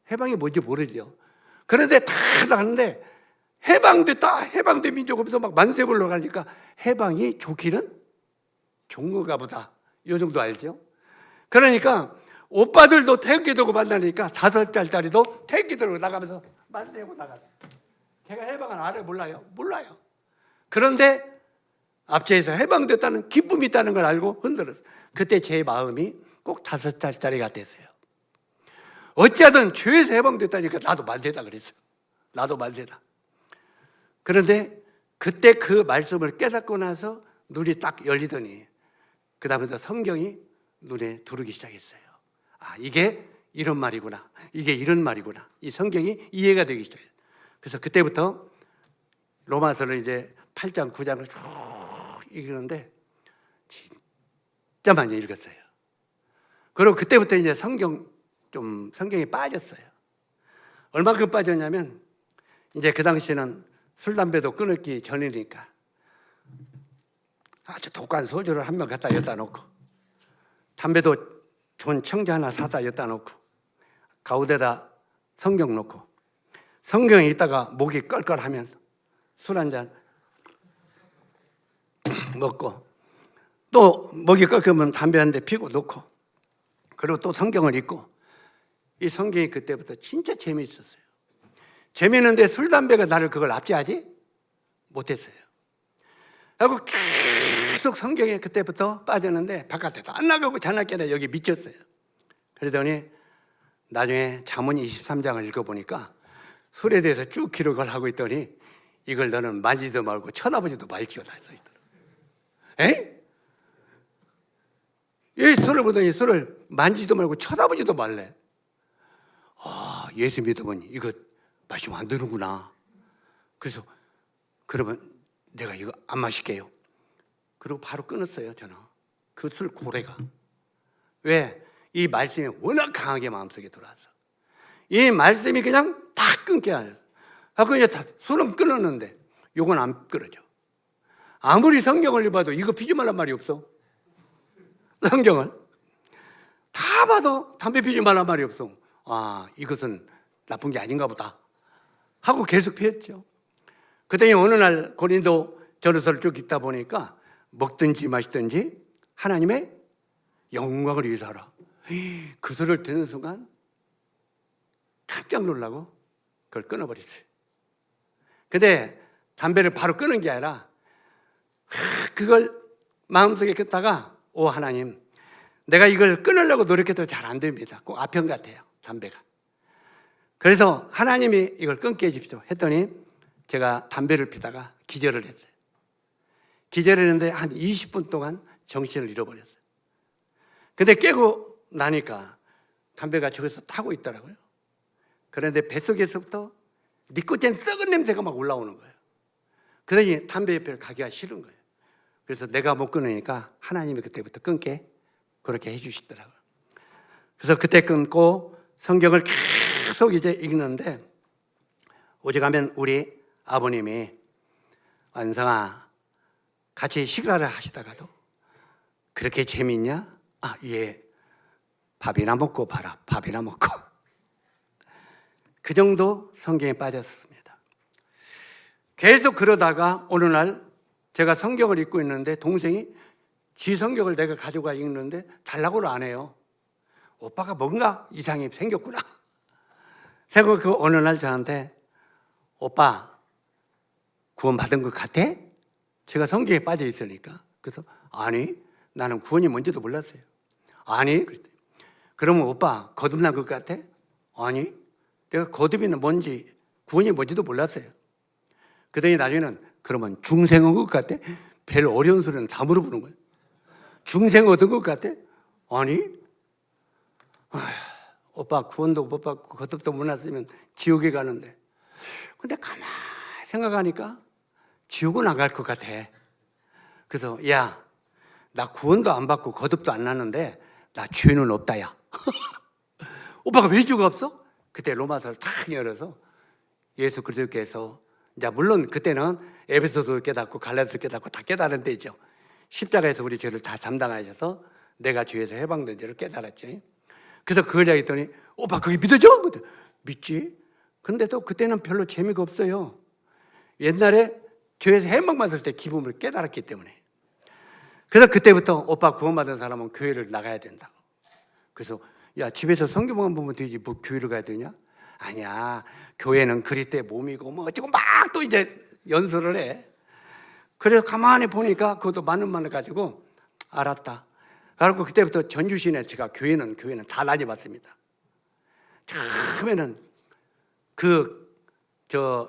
해방이 뭔지 모르죠. 그런데 다 나갔는데 해방됐다, 해방된 민족 하면서 막 만세 불러 가니까 해방이 좋기는 좋은가 보다. 이 정도 알죠? 그러니까 오빠들도 태극기 들고 만나니까 5살짜리도 태극기 들고 나가면서 만세하고 나갔어요. 걔가 해방을 알아요? 몰라요? 몰라요. 그런데 압제에서 해방됐다는 기쁨이 있다는 걸 알고 흔들었어요. 그때 제 마음이 꼭 5살짜리 같았어요. 어찌하든 죄에서 해방됐다니까 나도 만세다 그랬어요. 나도 만세다. 그런데 그때 그 말씀을 깨닫고 나서 눈이 딱 열리더니 그 다음부터 성경이 눈에 들어오기 시작했어요. 아, 이게 이런 말이구나. 이게 이런 말이구나. 이 성경이 이해가 되기 시작해요. 그래서 그때부터 로마서를 이제 8장, 9장을 쭉 읽는데 진짜 많이 읽었어요. 그리고 그때부터 이제 성경에 빠졌어요. 얼마큼 빠졌냐면 이제 그 당시에는 술, 담배도 끊기 전이니까 아주 독한 소주를 한 명 갖다 엿다 놓고 담배도 좋은 청자 하나 사다 엿다 놓고 가운데다 성경 놓고 성경에 있다가 목이 껄껄하면 술 한 잔 먹고 또 목이 껄껄하면 담배 한 대 피고 놓고 그리고 또 성경을 읽고 이 성경이 그때부터 진짜 재미있었어요. 재미있는데 술, 담배가 나를 그걸 압제하지 못했어요. 하고 계속 성경에 그때부터 빠졌는데 바깥에도 안 나가고 자나깨나 여기 미쳤어요. 그러더니 나중에 잠언 23장을 읽어보니까 술에 대해서 쭉 기록을 하고 있더니 이걸 너는 만지도 말고 쳐다보지도 말지어다 써있더라고요. 에? 이 술을 보더니 술을 만지도 말고 쳐다보지도 말래. 아, 예수 믿으면 이거 마시면 안 되는구나. 그래서 그러면 내가 이거 안 마실게요. 그리고 바로 끊었어요, 저는. 그 술 고래가. 왜? 이 말씀이 워낙 강하게 마음속에 들어와서. 이 말씀이 그냥 딱 끊게 하죠. 하고 이제 술은 끊었는데 요건 안 끊어져. 아무리 성경을 읽어도 이거 피지 말란 말이 없어. 성경을. 다 봐도 담배 피지 말란 말이 없어. 아, 이것은 나쁜 게 아닌가 보다. 하고 계속 피웠죠. 그랬더니 어느 날 고린도 전서를 쭉 읽다 보니까 먹든지 마시든지 하나님의 영광을 위해서 하라. 그 소리를 듣는 순간 깜짝 놀라고 그걸 끊어버렸어요. 근데 담배를 바로 끊은 게 아니라 그걸 마음속에 끊다가 오 하나님 내가 이걸 끊으려고 노력해도 잘 안 됩니다. 꼭 아편 같아요, 담배가. 그래서 하나님이 이걸 끊게 해주십시오 했더니 제가 담배를 피다가 기절을 했어요. 기절을 했는데 한 20분 동안 정신을 잃어버렸어요. 근데 깨고 나니까 담배가 저기서 타고 있더라고요. 그런데 뱃속에서부터 니코틴 썩은 냄새가 막 올라오는 거예요. 그러니 담배 옆에 가기가 싫은 거예요. 그래서 내가 못 끊으니까 하나님이 그때부터 끊게 그렇게 해주시더라고요. 그래서 그때 끊고 성경을 계속 이제 읽는데 오직하면 우리 아버님이 완성아 같이 식사를 하시다가도 그렇게 재밌냐? 아, 예. 밥이나 먹고 봐라. 밥이나 먹고. 그 정도 성경에 빠졌습니다. 계속 그러다가 어느 날 제가 성경을 읽고 있는데 동생이 지 성경을 내가 가져가 읽는데 달라고를 안 해요. 오빠가 뭔가 이상이 생겼구나. 생각 그 어느 날 저한테 오빠 구원 받은 것 같아? 제가 성경에 빠져 있으니까. 그래서 아니 나는 구원이 뭔지도 몰랐어요. 아니 그랬더니 그러면 오빠 거듭난 것 같아? 아니 내가 거듭이는 뭔지 구원이 뭔지도 몰랐어요. 그러더니 나중에는 그러면 중생한 것 같아? 별 어려운 소리는 다 물어보는 거예요. 중생 얻은 것 같아? 아니 오빠 구원도 못 받고 거듭도 못 났으면 지옥에 가는데 근데 가만히 생각하니까 지옥은 안 갈 것 같아. 그래서 야, 나 구원도 안 받고 거듭도 안 났는데 나 죄는 없다 야. 오빠가 왜 죄가 없어? 그때 로마서를 탁 열어서 예수 그리스도께서 이제 물론 그때는 에베소서를 깨닫고 갈라디아서를 깨닫고 다 깨달은 때죠. 십자가에서 우리 죄를 다 담당하셔서 내가 죄에서 해방된 죄를 깨달았죠. 그래서 그걸 얘기했더니 오빠 그게 믿어져? 믿지. 근데도 그때는 별로 재미가 없어요. 옛날에 죄에서 해방받을 때 기쁨을 깨달았기 때문에. 그래서 그때부터 오빠 구원받은 사람은 교회를 나가야 된다고. 그래서 야 집에서 성경만 보면 되지 뭐 교회를 가야 되냐? 아니야. 교회는 그리스도의 몸이고 뭐 어쩌고 막 또 이제 연설을 해. 그래서 가만히 보니까 그것도 맞는 말을 가지고 알았다. 그래서 그때부터 전주시내 제가 교회는 다 다녀봤습니다. 처음에는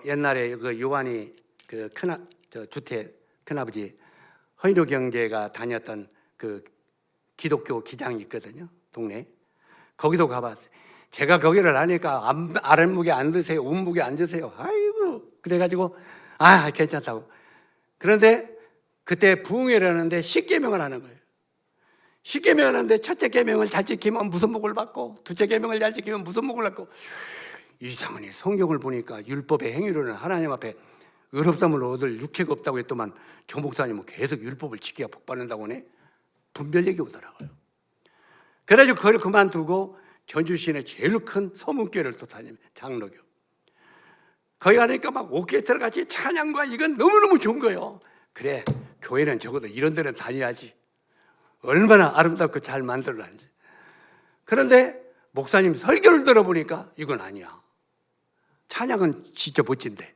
옛날에 그 요한이 그 주태 큰아버지 허인호 경제가 다녔던 그 기독교 기장이 있거든요, 동네에. 거기도 가봤어요. 제가 거기를 하니까 아랫무게 안 드세요, 운무게 안 드세요. 아이고, 그래가지고 괜찮다고. 그런데 그때 부흥회를 하는데 10계명을 하는 거예요. 10계명을 하는데 첫째 계명을 잘 지키면 무슨 복을 받고, 둘째 계명을 잘 지키면 무슨 복을 받고. 이상하니 성경을 보니까 율법의 행위로는 하나님 앞에 의롭다함을 얻을 육체가 없다고 했더만 조 목사님은 계속 율법을 지켜야 복 받는다고 하네. 분별력이 오더라고요. 그래가지고 그걸 그만두고 전주 시내 제일 큰 서문교회를 또 다니면 장로교. 거기 가니까 막 오케스트라 같이 찬양과 이건 너무너무 좋은 거예요. 그래, 교회는 적어도 이런 데는 다녀야지. 얼마나 아름답고 잘 만들어놨는지. 그런데 목사님 설교를 들어보니까 이건 아니야. 찬양은 진짜 멋진데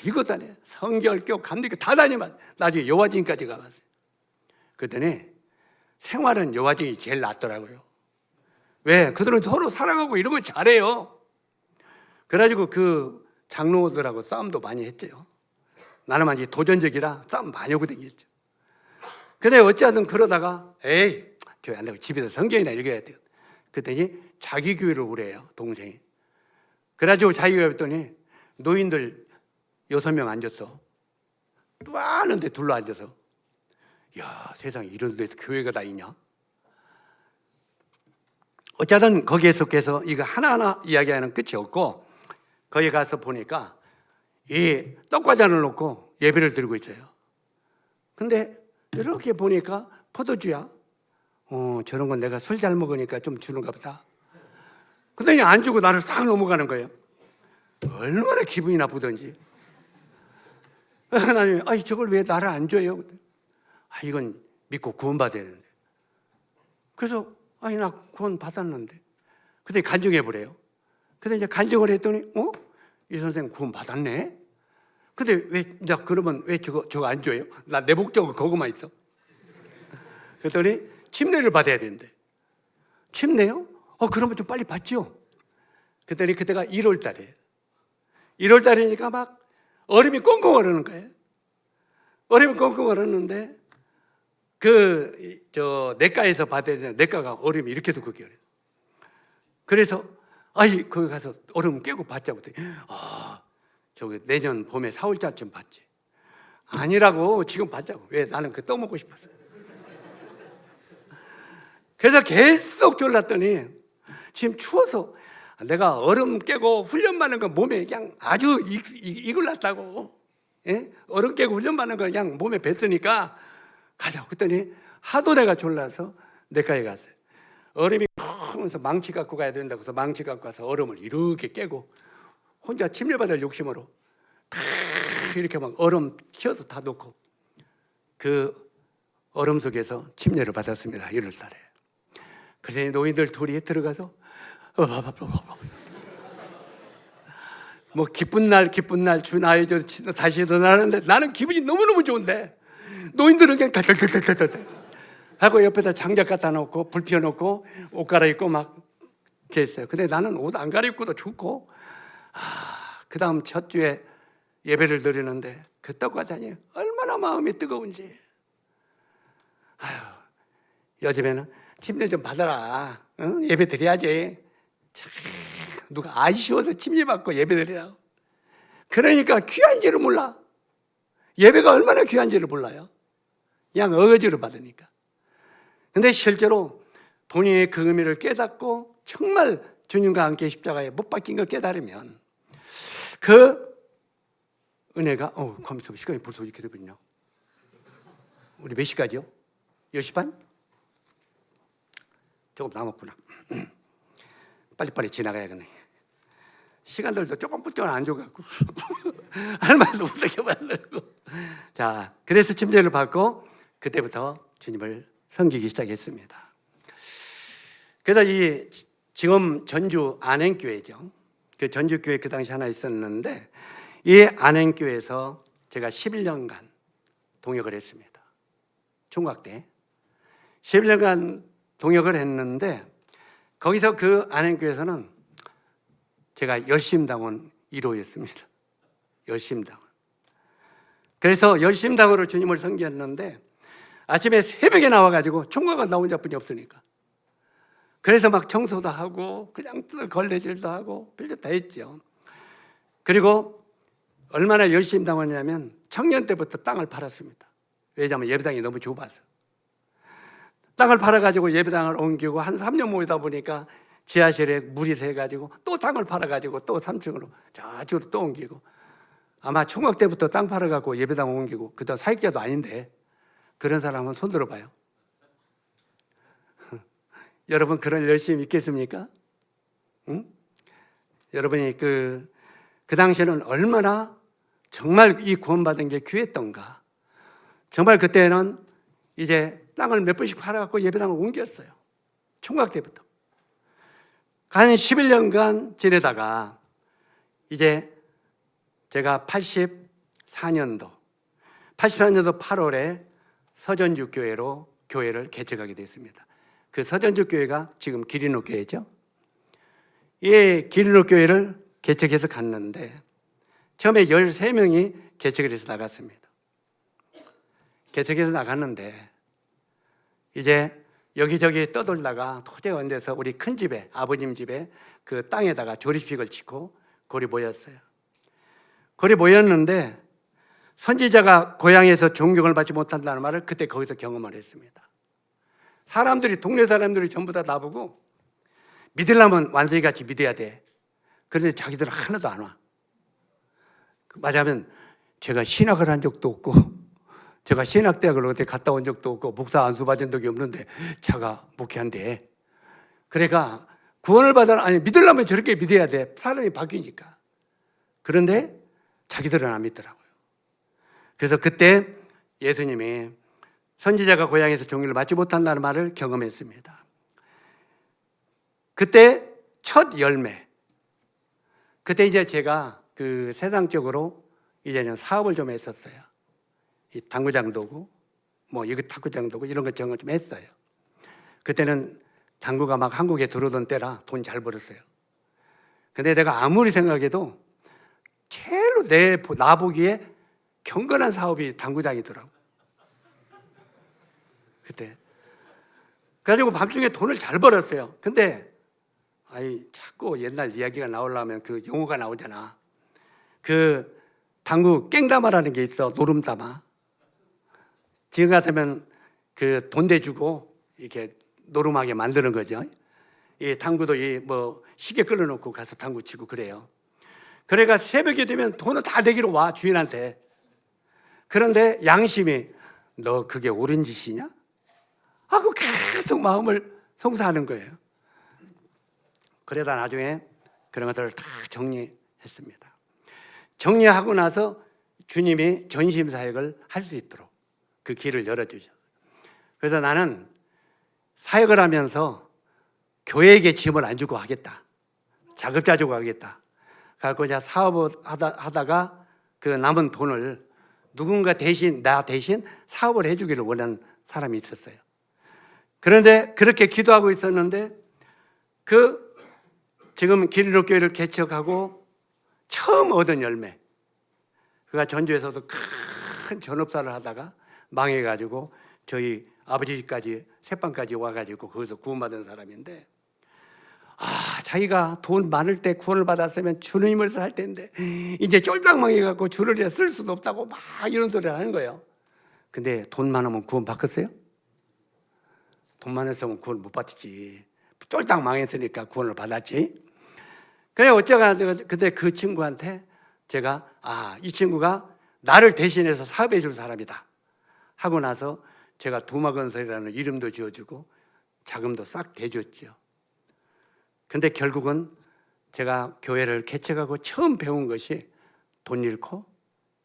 이것도 아니야. 성결교, 감리교 다 다니면 나중에 여화진까지 가봤어요. 그랬더니 생활은 여화진이 제일 낫더라고요. 왜? 그들은 서로 사랑하고 이런 걸 잘해요. 그래가지고 그 장로들하고 싸움도 많이 했죠. 나는 이제 도전적이라 싸움 많이 하고 다녔죠. 근데 어찌하든 그러다가 에이, 교회 안 되고 집에서 성경이나 읽어야 돼요. 그랬더니 자기 교회를 오래요, 동생이. 그래가지고 자기 교회 했더니 노인들 6명 앉았어. 많은데 둘러 앉아서. 야, 세상에 이런 데도 교회가 다 있냐? 어쩌든 거기에 속해서 이거 하나하나 이야기하는 끝이 없고, 거기 가서 보니까 이 떡과자를 놓고 예배를 드리고 있어요. 근데 이렇게 보니까 포도주야. 저런 건 내가 술 잘 먹으니까 좀 주는가 보다. 그러더니 안 주고 나를 싹 넘어가는 거예요. 얼마나 기분이 나쁘던지. 나는 저걸 왜 나를 안 줘요? 이건 믿고 구원받아야 되는데. 그래서 나 구원 받았는데. 그때 간증해보래요. 근데 이제 간증을 했더니 이 선생 구원 받았네. 근데 왜 그러면 왜 저거 안 줘요? 나 내 목적은 그거만 있어. 그랬더니 침례를 받아야 된대. 침례요? 그러면 좀 빨리 받죠. 그랬더니 그때가 1월 달이에요. 1월 달이니까 막 얼음이 꽁꽁 얼는 거예요. 얼음이 꽁꽁 얼었는데 내과에서 받아야 되는 내과가 얼음이 이렇게 두껍게 얼어요. 그래서 거기 가서 얼음 깨고 받자고 했더니 저기 내년 봄에 4월달쯤 받지. 아니라고, 지금 받자고. 왜? 나는 그거 떠먹고 싶어서. 그래서 계속 졸랐더니 지금 추워서 내가 얼음 깨고 훈련받는 건 몸에 그냥 아주 이글났다고. 예? 얼음 깨고 훈련받는 건 그냥 몸에 뱄으니까 가자고. 그랬더니 하도 내가 졸라서 내과에 갔어요. 얼음이 하면서 망치 갖고 가야 된다고 해서 망치 갖고 가서 얼음을 이렇게 깨고 혼자 침례받을 욕심으로 다 이렇게 막 얼음 키워서 다 놓고 그 얼음 속에서 침례를 받았습니다. 1월 달에. 그래서 노인들 둘이 들어가서 뭐 기쁜 날 주 나의 주 다시 일어나는데 나는 기분이 너무너무 좋은데 노인들은 그냥 달달달달달 하고 옆에다 장작 갖다 놓고 불 피워놓고 옷 갈아입고 막 이렇게 했어요. 근데 나는 옷 안 갈아입고도 좋고 그 다음 첫 주에 예배를 드리는데 그 떡과자니 얼마나 마음이 뜨거운지. 요즘에는 침례 좀 받아라. 응? 예배 드려야지. 참, 누가 아쉬워서 침례 받고 예배 드리라고. 그러니까 귀한지를 몰라. 예배가 얼마나 귀한지를 몰라요. 그냥 어거지로 받으니까. 근데 실제로 본인의 그 의미를 깨닫고 정말 주님과 함께 십자가에 못 박힌 걸 깨달으면 그 은혜가 가만있어. 시간이 벌써 이렇게 되거든요. 우리 몇 시까지요? 10시 반? 조금 남았구나. 빨리빨리 지나가야겠네. 시간들도 조금부터 안 줘갖고 할 말도 못하게 만들고. 자, 그래서 침례를 받고 그때부터 주님을 섬기기 시작했습니다. 그래서 지금 전주 안행교회죠. 그 전주교회 그 당시 하나 있었는데 이 안행교회에서 제가 11년간 동역을 했습니다. 총각 때 11년간 동역을 했는데 거기서 그 안행교회에서는 제가 열심당원 1호였습니다. 열심당원. 그래서 열심당원으로 주님을 섬겼는데 아침에 새벽에 나와가지고 총각은 나 혼자뿐이 없으니까 그래서 막 청소도 하고 그냥 걸레질도 하고 별짓 다 했죠. 그리고 얼마나 열심히 당했냐면 청년 때부터 땅을 팔았습니다. 왜냐하면 예배당이 너무 좁아서. 땅을 팔아가지고 예배당을 옮기고 한 3년 모이다 보니까 지하실에 물이 새가지고 또 땅을 팔아가지고 또 3층으로 저쪽으로 또 옮기고, 아마 총각 때부터 땅 팔아갖고 예배당 옮기고, 그다음 사역자도 아닌데 그런 사람은 손 들어봐요. 여러분 그런 열심히 있겠습니까? 응? 여러분이 그 당시에는 얼마나 정말 이 구원받은 게 귀했던가. 정말 그때는 이제 땅을 몇 번씩 팔아갖고 예배당을 옮겼어요. 총각 때부터. 한 11년간 지내다가 이제 제가 84년도 8월에 서전주 교회로 교회를 개척하게 됐습니다. 그 서전주 교회가 지금 기린옥 교회죠. 이 기린옥 교회를 개척해서 갔는데 처음에 13명이 개척을 해서 나갔습니다. 개척해서 나갔는데 이제 여기저기 떠돌다가 도저히 언제서 우리 큰 집에, 아버님 집에 그 땅에다가 조립식을 짓고 거기 모였어요. 거기 모였는데 선지자가 고향에서 존경을 받지 못한다는 말을 그때 거기서 경험을 했습니다. 사람들이, 동네 사람들이 전부 다 나보고 믿으려면 완전히같이 믿어야 돼. 그런데 자기들은 하나도 안 와. 말하자면 제가 신학을 한 적도 없고 제가 신학대학을 어디 갔다 온 적도 없고 목사 안수 받은 적이 없는데 제가 목회한대. 그러니까 구원을 믿으려면 저렇게 믿어야 돼. 사람이 바뀌니까. 그런데 자기들은 안 믿더라고요. 그래서 그때 예수님이 선지자가 고향에서 종기를 받지 못한다는 말을 경험했습니다. 그때 첫 열매. 그때 이제 제가 그 세상적으로 이제는 사업을 좀 했었어요. 이 당구장도 오고 뭐 이거 탁구장도 오고 이런 것 저런 것 좀 했어요. 그때는 당구가 막 한국에 들어오던 때라 돈 잘 벌었어요. 근데 내가 아무리 생각해도 제일로 나 보기에 경건한 사업이 당구장이더라고. 그때. 그래가지고 밤중에 돈을 잘 벌었어요. 근데 자꾸 옛날 이야기가 나오려면 그 용어가 나오잖아. 그 당구 깽다마라는 게 있어. 노름다마. 지금 같으면 그 돈 대주고 이렇게 노름하게 만드는 거죠. 이 당구도 뭐 시계 끌어놓고 가서 당구 치고 그래요. 그래가 새벽이 되면 돈을 다 대기로 와, 주인한테. 그런데 양심이 너 그게 옳은 짓이냐? 하고 계속 마음을 송사하는 거예요. 그러다 나중에 그런 것들을 다 정리했습니다. 정리하고 나서 주님이 전심 사역을 할 수 있도록 그 길을 열어주죠. 그래서 나는 사역을 하면서 교회에게 짐을 안 주고 하겠다. 자급자 주고 하겠다. 그래서 이제 사업을 하다가 그 남은 돈을 누군가 대신, 나 대신 사업을 해주기를 원하는 사람이 있었어요. 그런데 그렇게 기도하고 있었는데 지금 기린옥 교회를 개척하고 처음 얻은 열매, 그가 전주에서도 큰 전업사를 하다가 망해가지고 저희 아버지 집까지 새빵까지 와가지고 거기서 구원받은 사람인데, 자기가 돈 많을 때 구원을 받았으면 주님을 살 텐데 이제 쫄딱 망해갖고 주를 쓸 수도 없다고 막 이런 소리를 하는 거예요. 근데 돈 많으면 구원 받겠어요? 돈 많았으면 구원 못 받지. 쫄딱 망했으니까 구원을 받았지. 그래 어쩌가 근데 그 친구한테 제가 이 친구가 나를 대신해서 사업해 줄 사람이다 하고 나서 제가 두마건설이라는 이름도 지어주고 자금도 싹 대줬죠. 근데 결국은 제가 교회를 개척하고 처음 배운 것이 돈 잃고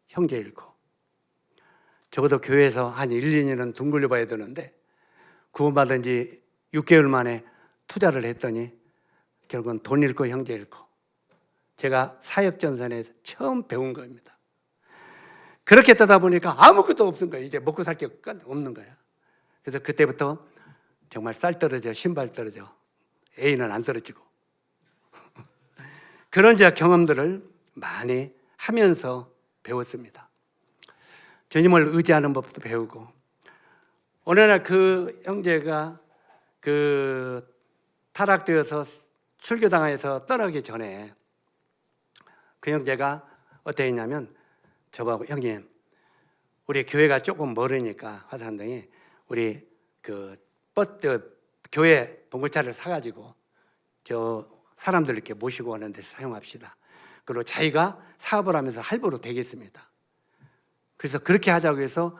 형제 잃고, 적어도 교회에서 한 1, 2년은 둥글려 봐야 되는데 구원받은 지 6개월 만에 투자를 했더니 결국은 돈 잃고 형제 잃고, 제가 사역전선에서 처음 배운 겁니다. 그렇게 떠다 보니까 아무것도 없는 거예요. 이제 먹고 살 게 없는 거야. 그래서 그때부터 정말 쌀 떨어져, 신발 떨어져, 애인은 안 떨어지고 그런 경험들을 많이 하면서 배웠습니다. 주님을 의지하는 법도 배우고, 어느 날 그 형제가 타락되어서 출교당해서 떠나기 전에 그 형제가 어떻게 했냐면 저보고 형님 우리 교회가 조금 멀으니까 화산동에 우리 그 버스 교회 봉고차를 사가지고 저 사람들 이렇게 모시고 오는 데서 사용합시다. 그리고 자기가 사업을 하면서 할부로 되겠습니다. 그래서 그렇게 하자고 해서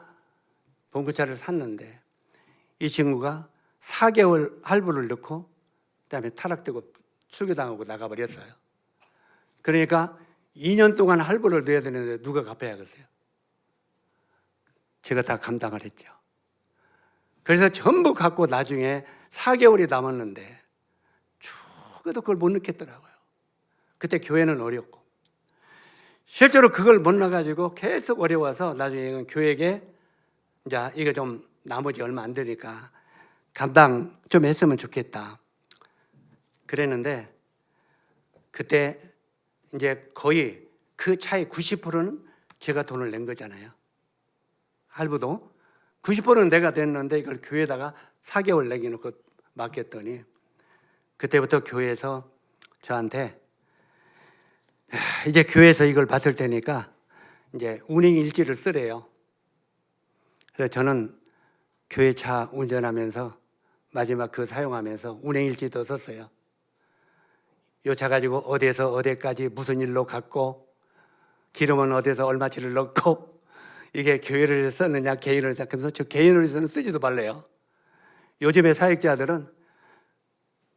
봉고차를 샀는데 이 친구가 4개월 할부를 넣고 그다음에 타락되고 출교당하고 나가버렸어요. 그러니까 2년 동안 할부를 넣어야 되는데 누가 갚아야겠어요? 제가 다 감당을 했죠. 그래서 전부 갖고 나중에 4개월이 남았는데 죽어도 그걸 못 넣겠더라고요. 그때 교회는 어렵고 실제로 그걸 못 넣어가지고 계속 어려워서 나중에는 교회에 이제 이거 좀 나머지 얼마 안 되니까 감당 좀 했으면 좋겠다 그랬는데 그때 이제 거의 그 차의 90%는 제가 돈을 낸 거잖아요. 할부도 90%는 내가 냈는데 이걸 교회에다가 4개월 내기놓고 맡겼더니 그때부터 교회에서 저한테 이제 교회에서 이걸 받을 테니까 이제 운행일지를 쓰래요. 그래서 저는 교회 차 운전하면서 마지막 그 사용하면서 운행일지도 썼어요. 요 차 가지고 어디에서 어디까지 무슨 일로 갔고 기름은 어디에서 얼마치를 넣고 이게 교회를 썼느냐 개인을 썼으면서 저 개인을 써는 쓰지도 말래요. 요즘의 사역자들은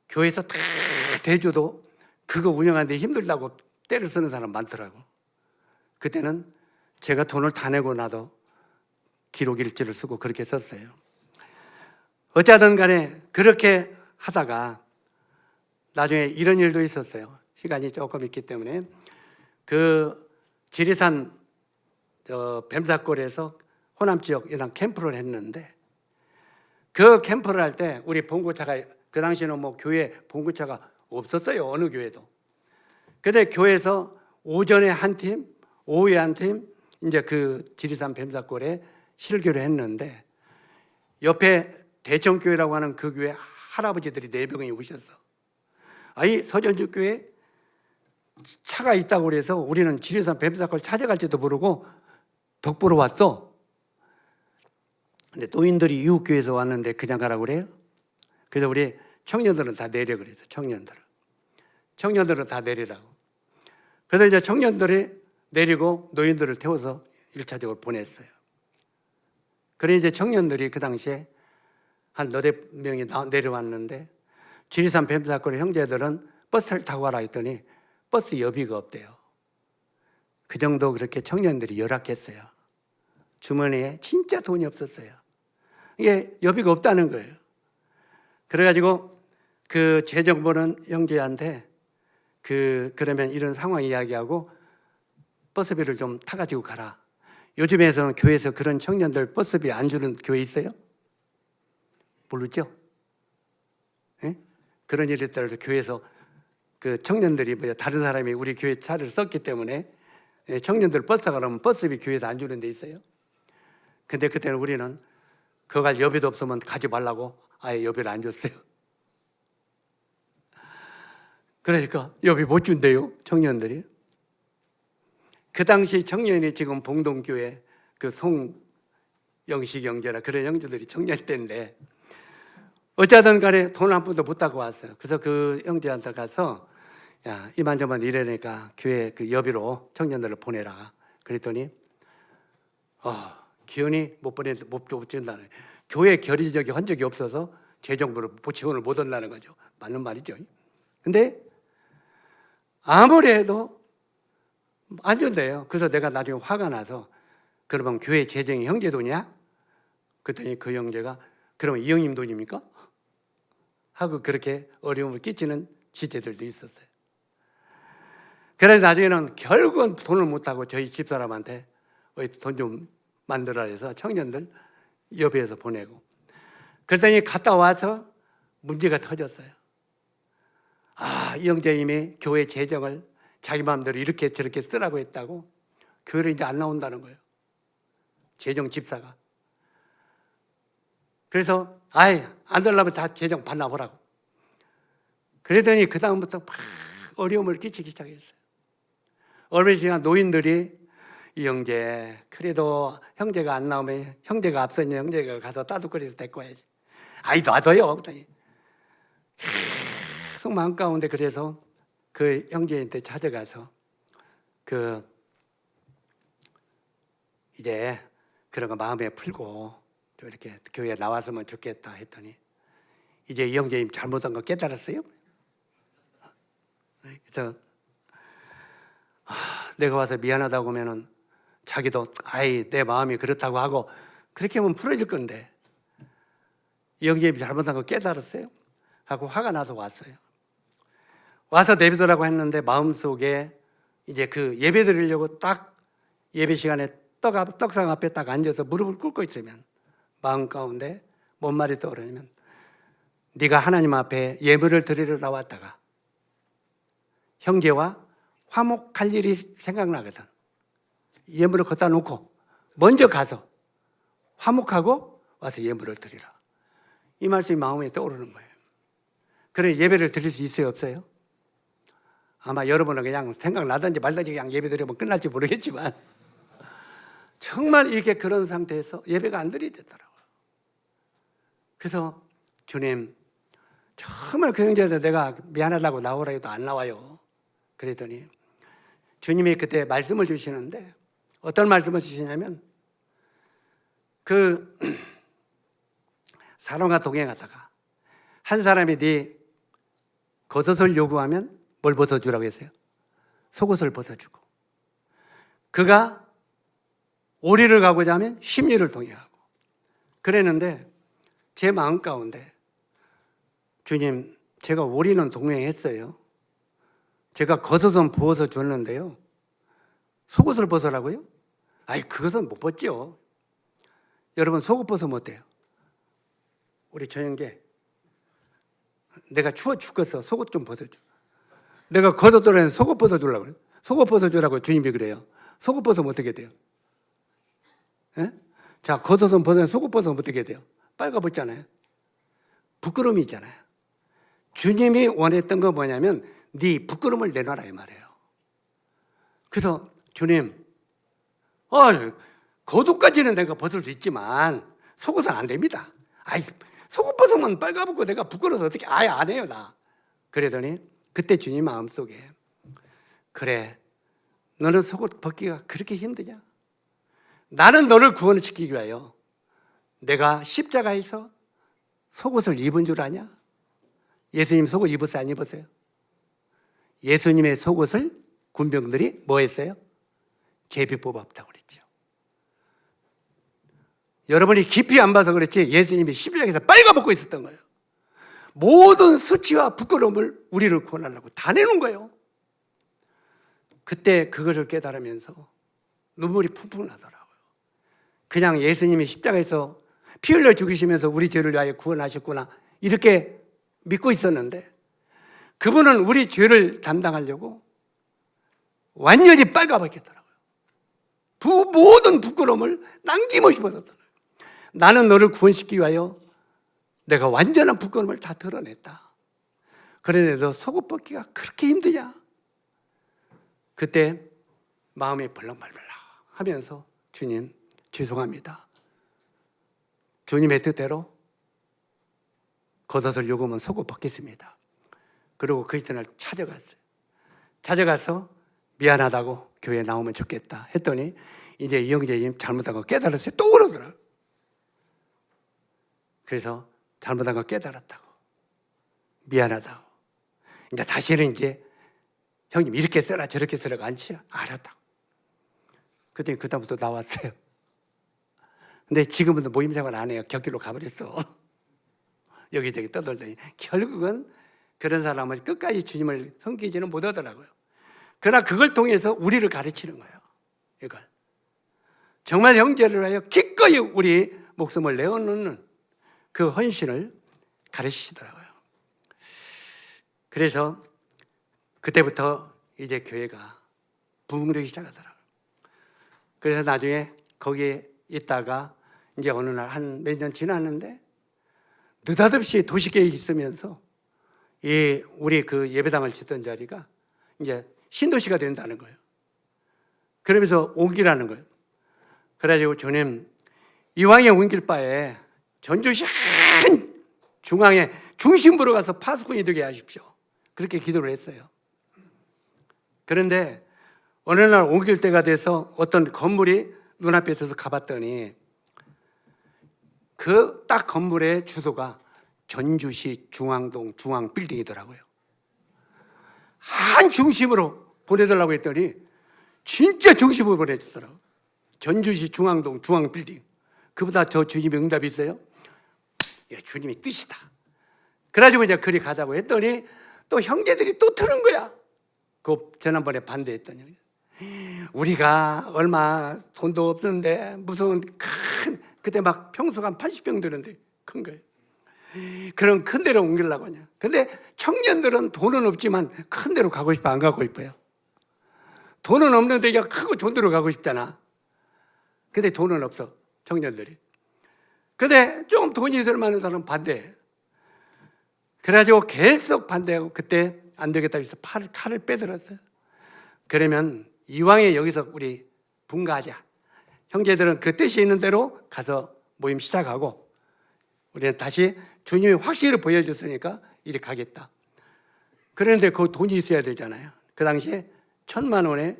교회에서 다 대줘도 그거 운영하는데 힘들다고 때를 쓰는 사람 많더라고. 그때는 제가 돈을 다 내고 나도 기록일지를 쓰고 그렇게 썼어요. 어쩌든 간에 그렇게 하다가 나중에 이런 일도 있었어요. 시간이 조금 있기 때문에 그 지리산 뱀사골에서 호남 지역 이런 캠프를 했는데 그 캠프를 할 때 우리 봉고차가 그 당시에는 뭐 교회 봉고차가 없었어요. 어느 교회도. 근데 교회에서 오전에 한 팀, 오후에 한 팀 이제 그 지리산 뱀사골에 실교를 했는데 옆에 대청교회라고 하는 그 교회 할아버지들이 4명이 오셨어. 아이 서전주 교회 차가 있다고 그래서 우리는 지리산 뱀사골 찾아갈지도 모르고 덕보러 왔어. 근데 노인들이 이웃교회에서 왔는데 그냥 가라고 그래요? 그래서 우리 청년들은 다 내려 그래서 청년들은 다 내리라고. 그래서 이제 청년들이 내리고 노인들을 태워서 1차적으로 보냈어요. 그래 이제 청년들이 그 당시에 한 4명이 내려왔는데 지리산 뱀사골의 형제들은 버스를 타고 가라 했더니 버스 여비가 없대요. 그 정도 그렇게 청년들이 열악했어요. 주머니에 진짜 돈이 없었어요. 이게 여비가 없다는 거예요. 그래가지고 그 재정 보는 형제한테 그러면 이런 상황 이야기하고 버스비를 좀 타가지고 가라. 요즘에서는 교회에서 그런 청년들 버스비 안 주는 교회 있어요? 모르죠? 네? 그런 일에 따라서 교회에서 그 청년들이 다른 사람이 우리 교회 차를 썼기 때문에 청년들 버스 가려면 버스비 교회에서 안 주는 데 있어요. 근데 그때는 우리는 그거 갈 여비도 없으면 가지 말라고 아예 여비를 안 줬어요. 그러니까 여비 못 준대요, 청년들이. 그 당시 청년이 지금 봉동교회 그 송영식 형제나 그런 형제들이 청년 때인데 어쩌든 간에 돈 한 푼도 못 따고 왔어요. 그래서 그 형제한테 가서 야, 이만저만 이러니까 교회 그 여비로 청년들을 보내라. 그랬더니 기현이 못 준다네. 교회 결의적이 한 적이 없어서 재정부를 지원을 못 한다는 거죠. 맞는 말이죠. 근데 아무리 해도 안 준대요. 그래서 내가 나중에 화가 나서 그러면 교회 재정이 형제 돈이야? 그랬더니 그 형제가 그러면 이 형님 돈입니까? 하고 그렇게 어려움을 끼치는 지체들도 있었어요. 그래서 나중에는 결국은 돈을 못하고 저희 집사람한테 돈 좀 만들어라 해서 청년들 여비에서 보내고 그랬더니 갔다 와서 문제가 터졌어요. 이 형제님이 교회 재정을 자기 마음대로 이렇게 저렇게 쓰라고 했다고 교회를 이제 안 나온다는 거예요. 재정 집사가. 그래서 안 되려면 다 재정 반납하라고. 그러더니 그 다음부터 막 어려움을 끼치기 시작했어요. 얼마 지나 노인들이 이 형제, 그래도 형제가 안 나오면 형제가 앞서니 형제가 가서 따뜻거리서 데리고 와야지. 아이 놔둬요. 그랬더니 계속 마음 가운데 그래서 그 형제한테 찾아가서 이제 그런 거 마음에 풀고 또 이렇게 교회에 나왔으면 좋겠다 했더니 이제 이 형제님 잘못한 거 깨달았어요. 그래서 내가 와서 미안하다고 하면은 자기도 아이 내 마음이 그렇다고 하고 그렇게 하면 풀어질 건데 이 형제님이 잘못한 거 깨달았어요 하고 화가 나서 왔어요. 와서 내비두라고 했는데 마음속에 이제 그 예배 드리려고 딱 예배 시간에 떡상 앞에 딱 앉아서 무릎을 꿇고 있으면 마음 가운데 뭔 말이 떠오르냐면 네가 하나님 앞에 예배를 드리러 나왔다가 형제와 화목할 일이 생각나거든. 예물을 갖다 놓고 먼저 가서 화목하고 와서 예물을 드리라. 이 말씀이 마음에 떠오르는 거예요. 그래 예배를 드릴 수 있어요 없어요? 아마 여러분은 그냥 생각나든지 말든지 그냥 예배 드리면 끝날지 모르겠지만 정말 이게 그런 상태에서 예배가 안 드리겠더라고요. 그래서 주님 정말 그 형제한테 내가 미안하다고 나오라 해도 안 나와요. 그랬더니 주님이 그때 말씀을 주시는데 어떤 말씀을 주시냐면 그 사람과 동행하다가 한 사람이 네 겉옷을 요구하면 뭘 벗어주라고 했어요? 속옷을 벗어주고 그가 오리를 가고자 하면 심리를 동행하고 그랬는데 제 마음 가운데 주님 제가 오리는 동행했어요. 제가 겉옷은 벗어 줬는데요. 속옷을 벗으라고요? 아이 그것은 못 벗죠. 여러분 속옷 벗으면 어때요? 우리 저형제 내가 추워 죽겠어. 속옷 좀 벗어줘. 내가 겉옷들은 속옷 벗어주려고 그래요. 속옷 벗어주라고 주님이 그래요. 속옷 벗으면 어떻게 돼요? 예? 자 겉옷은 벗으면 속옷 벗으면 어떻게 돼요? 빨가벗잖아요. 부끄러움이 있잖아요. 주님이 원했던 건 뭐냐면 네 부끄러움을 내놔라 이 말이에요. 그래서 주님 겉옷까지는 내가 벗을 수 있지만 속옷은 안 됩니다. 아이 속옷 벗으면 빨가벗고 내가 부끄러워서 어떻게 아예 안 해요 나. 그러더니 그때 주님 마음속에 그래 너는 속옷 벗기가 그렇게 힘드냐? 나는 너를 구원시키기 위하여 내가 십자가에서 속옷을 입은 줄 아냐? 예수님 속옷 입었어요 안 입었어요? 예수님의 속옷을 군병들이 뭐 했어요? 제비 뽑았다고 그랬죠. 여러분이 깊이 안 봐서 그렇지 예수님이 십자가에서 빨가벗고 있었던 거예요. 모든 수치와 부끄러움을 우리를 구원하려고 다 내놓은 거예요. 그때 그것을 깨달으면서 눈물이 풍풍 나더라고요. 그냥 예수님이 십자가에서 피 흘려 죽으시면서 우리 죄를 위하여 구원하셨구나 이렇게 믿고 있었는데 그분은 우리 죄를 담당하려고 완전히 빨가벗겼더라고요. 모든 부끄러움을 남김없이 벗었더라고요. 나는 너를 구원시키기 위하여 내가 완전한 부끄러움을 다 드러냈다. 그런데 너 속옷 벗기가 그렇게 힘드냐? 그때 마음이 벌렁벌렁 하면서 주님 죄송합니다. 주님의 뜻대로 겉옷을 요구하면 속옷 벗겠습니다. 그리고 그 이튿날 찾아갔어요. 찾아가서 미안하다고 교회에 나오면 좋겠다 했더니 이제 이 형제님 잘못한 거 깨달았어요. 또 그러더라고요. 그래서 잘못한 거 깨달았다고 미안하다고 이제 다시는 이제 형님 이렇게 써라 저렇게 써라가 않지 알았다고. 그랬더니 그다음부터 나왔어요. 근데 지금은 모임 생활 안 해요. 격길로 가버렸어. 여기저기 떠돌더니 결국은 그런 사람은 끝까지 주님을 섬기지는 못하더라고요. 그러나 그걸 통해서 우리를 가르치는 거예요. 이걸 정말 형제를 위하여 기꺼이 우리 목숨을 내어놓는 그 헌신을 가르치시더라고요. 그래서 그때부터 이제 교회가 부흥되기 시작하더라고요. 그래서 나중에 거기에 있다가 이제 어느 날 한 몇 년 지났는데 느닷없이 도시계획이 있으면서 우리 그 예배당을 짓던 자리가 이제 신도시가 된다는 거예요. 그러면서 옮기라는 거예요. 그래가지고 주님, 이왕에 옮길 바에 전주시 한 중앙에 중심부로 가서 파수꾼이 되게 하십시오. 그렇게 기도를 했어요. 그런데 어느 날 옮길 때가 돼서 어떤 건물이 눈앞에 있어서 가봤더니 그 딱 건물의 주소가 전주시 중앙동 중앙빌딩이더라고요. 한 중심으로 보내달라고 했더니 진짜 중심으로 보내주더라고요. 전주시 중앙동 중앙빌딩. 그보다 더 주님의 응답이 있어요? 예, 주님의 뜻이다. 그래가지고 이제 그리 가자고 했더니 또 형제들이 또 트는 거야. 그 지난번에 반대했던 형제. 우리가 얼마 돈도 없는데 무슨 그때 막 평수가 한 80평 되는데 큰 거예요. 그런 큰 데로 옮기려고 하냐. 근데 청년들은 돈은 없지만 큰 데로 가고 싶어, 안 가고 싶어요? 돈은 없는 데가 크고 좋은 데로 가고 싶잖아. 근데 돈은 없어, 청년들이. 근데 좀 돈이 있을 만한 사람은 반대해. 그래가지고 계속 반대하고 그때 안 되겠다 해서 칼을 빼들었어요. 그러면 이왕에 여기서 우리 분가하자. 형제들은 그 뜻이 있는 대로 가서 모임 시작하고 우리는 다시 주님이 확실히 보여줬으니까 이리 가겠다. 그런데 그 돈이 있어야 되잖아요. 그 당시에 1,000만 원에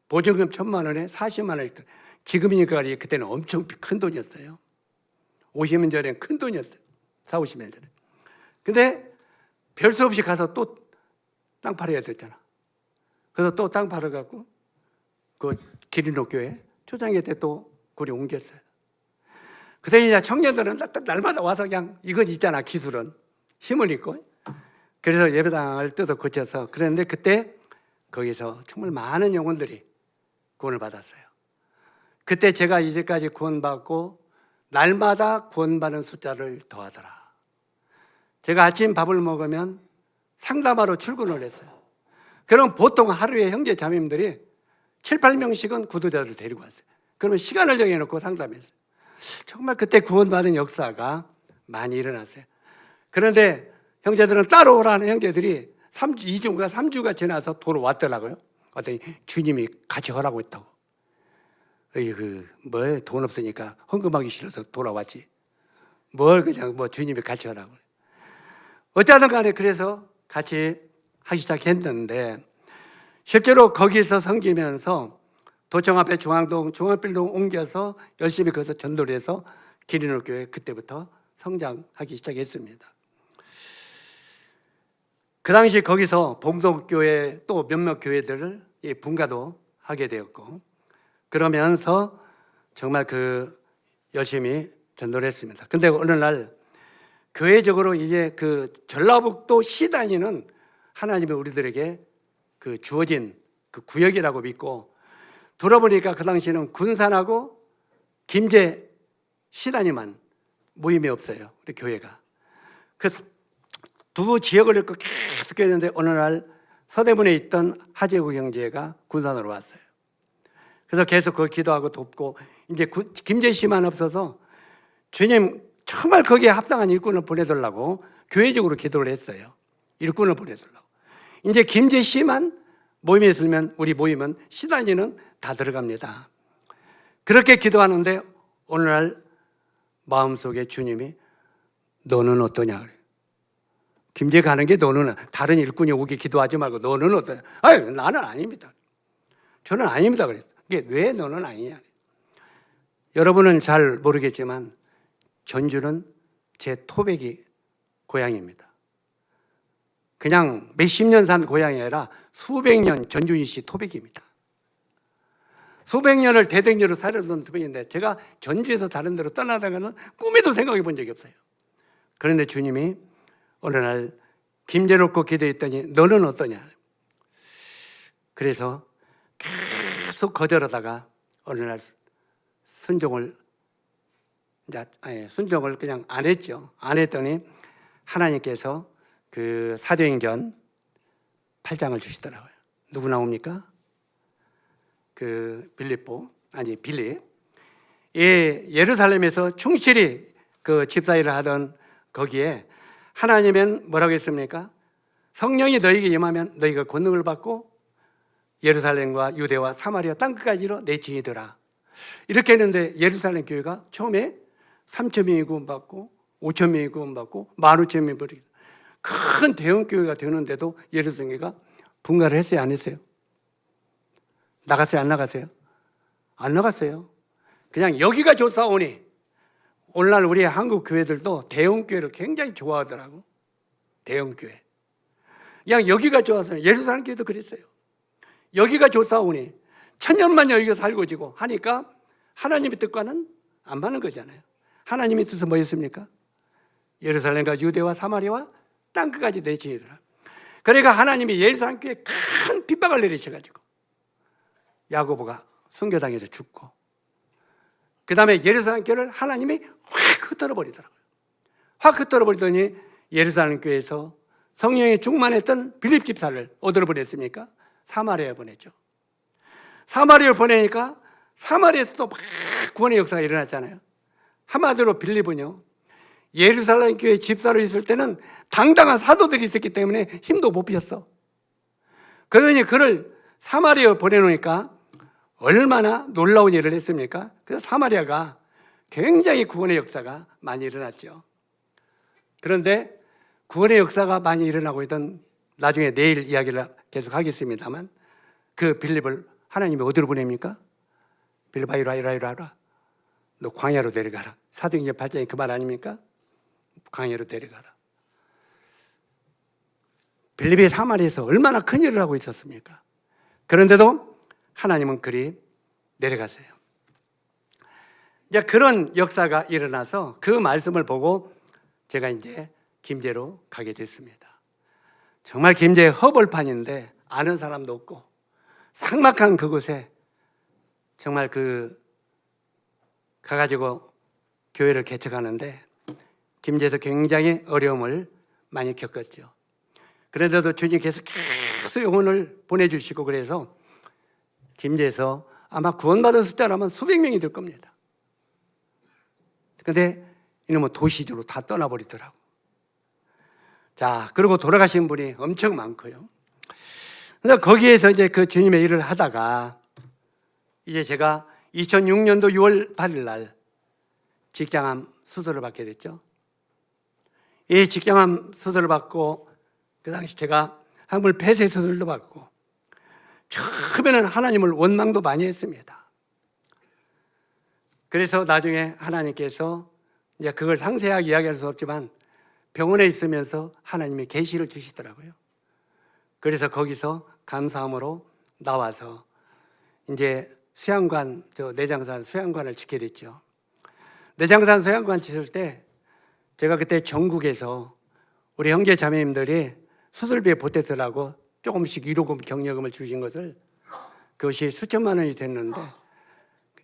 보증금 1,000만 원에 40만 원이 지금이니까 그때는 엄청 큰 돈이었어요. 50년 전엔 큰 돈이었어요. 4, 50년 전에. 근데 별 수 없이 가서 또 땅 팔아야 됐잖아. 그래서 또 땅 팔아갖고 그 기린옥 교회 초장회 때 또 거기 옮겼어요. 그때 이제 청년들은 날마다 와서 그냥 이건 있잖아, 기술은. 힘을 입고. 그래서 예배당을 뜯어 고쳐서 그랬는데 그때 거기서 정말 많은 영혼들이 구원을 받았어요. 그때 제가 이제까지 구원받고 날마다 구원받는 숫자를 더하더라. 제가 아침 밥을 먹으면 상담하러 출근을 했어요. 그럼 보통 하루에 형제 자매님들이 7, 8명씩은 구도자를 데리고 왔어요. 그러면 시간을 정해놓고 상담했어요. 정말 그때 구원받은 역사가 많이 일어났어요. 그런데 형제들은 따로 오라는 형제들이 2주가 3주가 지나서 돌아왔더라고요. 왔더니 주님이 같이 하라고 했다고. 돈 없으니까 헌금하기 싫어서 돌아왔지. 뭘 그냥 주님이 같이 하라고. 어쩌든 간에 그래서 같이 하기 시작했는데 실제로 거기서 섬기면서 도청 앞에 중앙동 중앙빌딩 옮겨서 열심히 거기서 전도를 해서 기린옥 교회 그때부터 성장하기 시작했습니다. 그 당시 거기서 봉동교회 또 몇몇 교회들을 분가도 하게 되었고 그러면서 정말 열심히 전도를 했습니다. 근데 어느 날 교회적으로 이제 전라북도 시단위는 하나님이 우리들에게 주어진 구역이라고 믿고 들어보니까 그 당시에는 군산하고 김제 시단위만 모임이 없어요. 우리 교회가. 그래서 두 지역을 잃고 계속 했는데 어느 날 서대문에 있던 하재구 형제가 군산으로 왔어요. 그래서 계속 그걸 기도하고 돕고 이제 김제시만 없어서 주님 정말 거기에 합당한 일꾼을 보내달라고 교회적으로 기도를 했어요. 일꾼을 보내달라고. 이제 김제시만 모임에 있으면 우리 모임은 시단위는 다 들어갑니다. 그렇게 기도하는데 어느 날 마음속에 주님이 너는 어떠냐 그래요. 김제 가는 게 너는 다른 일꾼이 오게 기도하지 말고 너는 어떠냐. 아유 나는 아닙니다. 저는 아닙니다 그래요. 이게 왜 너는 아니냐. 여러분은 잘 모르겠지만 전주는 제 토백이 고향입니다. 그냥 몇십 년 산 고향이 아니라 수백 년 전주시 토백입니다. 수백 년을 대대적으로 살았던 토백인데 제가 전주에서 다른 데로 떠나다가는 꿈에도 생각해 본 적이 없어요. 그런데 주님이 어느 날 김제롭고 기도했더니 너는 어떠냐. 그래서 계속 거절하다가 어느 날 순종을 그냥 안 했죠. 안 했더니 하나님께서 사도행전 8장을 주시더라고요. 누구 나옵니까? 빌립. 예루살렘에서 충실히 집사일을 하던 거기에 하나님은 뭐라고 했습니까? 성령이 너희에게 임하면 너희가 권능을 받고 예루살렘과 유대와 사마리아 땅끝까지로 내 증인이더라. 이렇게 했는데 예루살렘 교회가 처음에 3,000명이 구원받고 5,000명이 구원받고 15,000명이 버리고 큰 대형 교회가 되는데도 예루살렘 교회가 분가를 했어요, 안 했어요? 나갔어요, 안 나갔어요? 안 나갔어요. 그냥 여기가 좋사오니. 오늘날 우리 한국 교회들도 대형 교회를 굉장히 좋아하더라고. 대형 교회. 그냥 여기가 좋아서 예루살렘 교회도 그랬어요. 여기가 좋사오니 천년만 여기가 살고 지고 하니까 하나님의 뜻과는 안 맞는 거잖아요. 하나님의 뜻은 뭐였습니까? 예루살렘과 유대와 사마리아와 땅끝까지 내 증인이더라. 그러니까 하나님이 예루살렘 교회에 큰 핍박을 내리셔가지고 야고보가 순교당해서 죽고, 그 다음에 예루살렘 교회를 하나님이 확 흩어져 버리더라고요. 확 흩어져 버리더니 예루살렘 교회에서 성령이 충만했던 빌립 집사를 어디로 보냈습니까? 사마리아에 보냈죠. 사마리아에 보내니까 사마리아에서도 막 구원의 역사가 일어났잖아요. 한마디로 빌립은요, 예루살렘 교회 집사로 있을 때는 당당한 사도들이 있었기 때문에 힘도 못 비었어. 그러더니 그를 사마리아에 보내놓으니까 얼마나 놀라운 일을 했습니까? 그래서 사마리아가 굉장히 구원의 역사가 많이 일어났죠. 그런데 구원의 역사가 많이 일어나고 있던, 나중에 내일 이야기를 계속 하겠습니다만, 그 빌립을 하나님이 어디로 보냅니까? 빌립아, 이리와. 너 광야로 데려가라. 사도행전 8장이 그 말 아닙니까? 광야로 데려가라. 빌립이 사마리아에서 얼마나 큰 일을 하고 있었습니까? 그런데도 하나님은 그리 내려갔어요. 이제 그런 역사가 일어나서 그 말씀을 보고 제가 이제 김제로 가게 됐습니다. 정말 김제 허벌판인데 아는 사람도 없고 삭막한 그곳에 정말 가가지고 교회를 개척하는데 김제에서 굉장히 어려움을 많이 겪었죠. 그런데도 주님께서 계속 영혼을 보내주시고, 그래서 김제에서 아마 구원받은 숫자라면 수백 명이 될 겁니다. 근데 이놈은 도시적으로 다 떠나버리더라고. 자, 그리고 돌아가신 분이 엄청 많고요. 그래서 거기에서 이제 그 주님의 일을 하다가 이제 제가 2006년도 6월 8일 날 직장암 수술을 받게 됐죠. 이 직장암 수술을 받고 그 당시 제가 항물 폐쇄 수술도 받고 처음에는 하나님을 원망도 많이 했습니다. 그래서 나중에 하나님께서 이제 그걸 상세하게 이야기할 수 없지만 병원에 있으면서 하나님이 계시를 주시더라고요. 그래서 거기서 감사함으로 나와서 이제 수양관, 내장산 수양관을 짓게 됐죠. 내장산 수양관 짓을 때 제가 그때 전국에서 우리 형제 자매님들이 수술비에 보태더라고 조금씩 위로금 경력금을 주신 것을, 그것이 수천만 원이 됐는데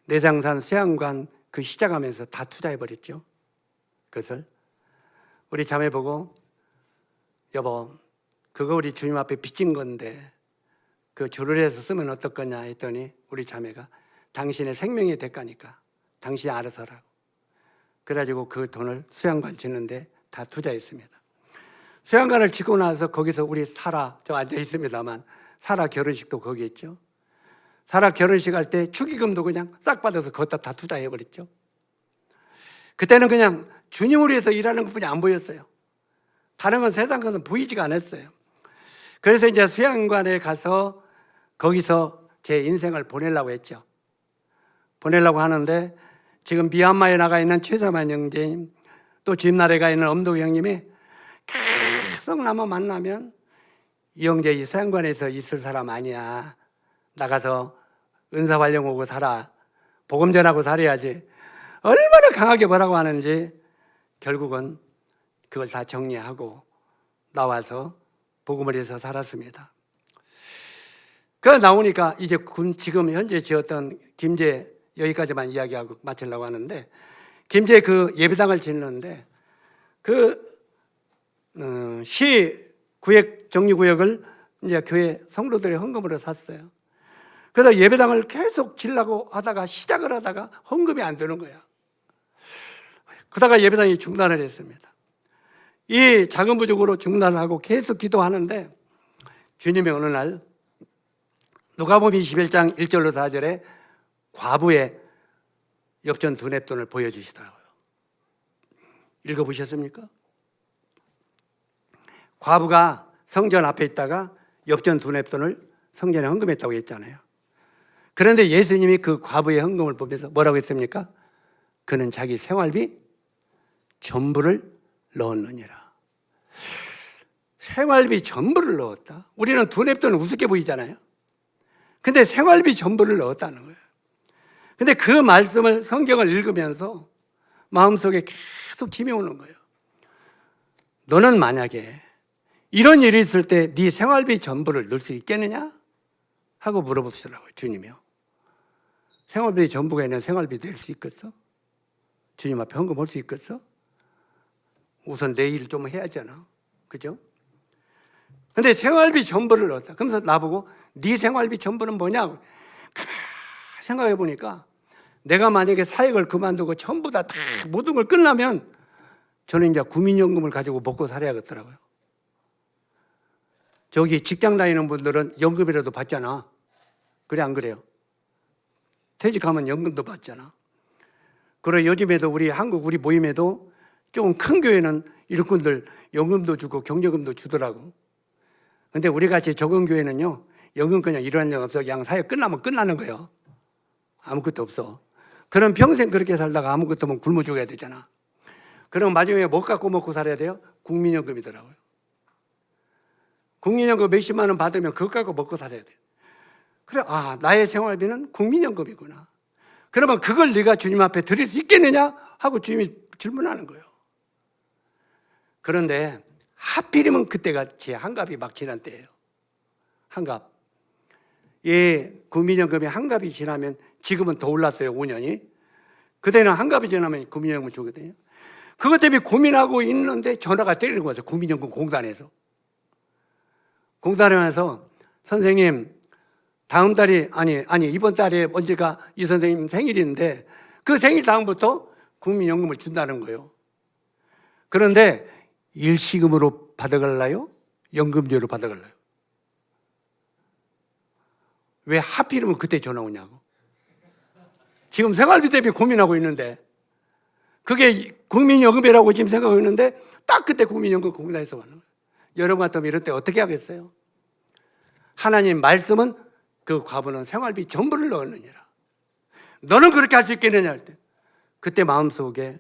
내장산 수양관 그 시작하면서 다 투자해버렸죠. 그것을 우리 자매 보고, 여보 그거 우리 주님 앞에 빚진 건데 그 줄을 해서 쓰면 어떨 거냐 했더니 우리 자매가 당신의 생명의 대가니까 당신이 알아서 하라고. 그래가지고 그 돈을 수양관 짓는데 다 투자했습니다. 수양관을 짓고 나서 거기서 우리 사라, 저 앉아 있습니다만 사라 결혼식도 거기 있죠. 사라 결혼식 할 때 축의금도 그냥 싹 받아서 거기다 다 투자해버렸죠. 그때는 그냥 주님을 위해서 일하는 것뿐이 안 보였어요. 다른 건 세상 것은 보이지가 않았어요. 그래서 이제 수양관에 가서 거기서 제 인생을 보내려고 했죠. 보내려고 하는데 지금 미얀마에 나가 있는 최사만 형제님, 또 집나라에 가 있는 엄도 형님이 계속 나만 만나면 이 형제 이 수양관에서 있을 사람 아니야. 나가서 은사 활용하고 살아. 복음 전하고 살아야지. 얼마나 강하게 뭐라고 하는지 결국은 그걸 다 정리하고 나와서 복음을 해서 살았습니다. 그래 나오니까 이제 지금 현재 지었던 김제 여기까지만 이야기하고 마치려고 하는데, 김제 그 예배당을 짓는데 시 구역 정리구역을 이제 교회 성도들의 헌금으로 샀어요. 그래서 예배당을 계속 지려고 하다가 시작을 하다가 헌금이 안 되는 거야. 그러다가 예배당이 중단을 했습니다. 이 작은 부족으로 중단을 하고 계속 기도하는데 주님이 어느 날 누가복음 21장 1절로 4절에 과부의 엽전 두 냅돈을 보여주시더라고요. 읽어보셨습니까? 과부가 성전 앞에 있다가 엽전 두 냅돈을 성전에 헌금했다고 했잖아요. 그런데 예수님이 그 과부의 헌금을 보면서 뭐라고 했습니까? 그는 자기 생활비 전부를 넣었느니라. 생활비 전부를 넣었다. 우리는 두 냅돈은 우습게 보이잖아요. 근데 생활비 전부를 넣었다는 거예요. 근데 그 말씀을 성경을 읽으면서 마음속에 계속 짐이 오는 거예요. 너는 만약에 이런 일이 있을 때 네 생활비 전부를 넣을 수 있겠느냐? 하고 물어보시더라고요, 주님이요. 생활비 전부가 있는 생활비 낼 수 있겠어? 주님 앞에 헌금할 수 있겠어? 우선 내 일을 좀 해야잖아. 그죠? 근데 생활비 전부를 넣었다. 그러면서 나보고 네 생활비 전부는 뭐냐고. 가만히 생각해 보니까 내가 만약에 사역을 그만두고 전부 다 모든 걸 끝나면 저는 이제 국민연금을 가지고 먹고 살아야겠더라고요. 저기 직장 다니는 분들은 연금이라도 받잖아. 그래 안 그래요? 퇴직하면 연금도 받잖아. 그리고 요즘에도 우리 모임에도 조금 큰 교회는 일꾼들 연금도 주고 경력금도 주더라고. 근데 우리 같이 적은 교회는요, 연금 그냥 일하는 적 없어. 그냥 사역 끝나면 끝나는 거예요. 아무것도 없어. 그럼 평생 그렇게 살다가 아무것도 없으면 굶어 죽어야 되잖아. 그럼 마지막에 뭐 갖고 먹고 살아야 돼요? 국민연금이더라고요. 국민연금 몇십만 원 받으면 그거 갖고 먹고 살아야 돼. 그래, 나의 생활비는 국민연금이구나. 그러면 그걸 네가 주님 앞에 드릴 수 있겠느냐? 하고 주님이 질문하는 거예요. 그런데 하필이면 그때가 제 환갑이 막 지난 때예요. 환갑. 국민연금이 환갑이 지나면 지금은 더 올랐어요, 5년이. 그때는 환갑이 지나면 국민연금 주거든요. 그것 때문에 고민하고 있는데 전화가 때리는 거죠. 국민연금 공단에서. 공단에서 선생님, 다음 달이 아니 이번 달에 언제가 이 선생님 생일인데 그 생일 다음부터 국민연금을 준다는 거예요. 그런데 일시금으로 받아갈라요? 연금료로 받아갈라요? 왜 하필이면 그때 전화 오냐고. 지금 생활비 때문에 고민하고 있는데 그게 국민연금이라고 지금 생각하고 있는데 딱 그때 국민연금 공단에서 왔는 거예요. 여러분 같으면 이럴 때 어떻게 하겠어요? 하나님 말씀은 그 과부는 생활비 전부를 넣었느니라. 너는 그렇게 할 수 있겠느냐 할 때 그때 마음속에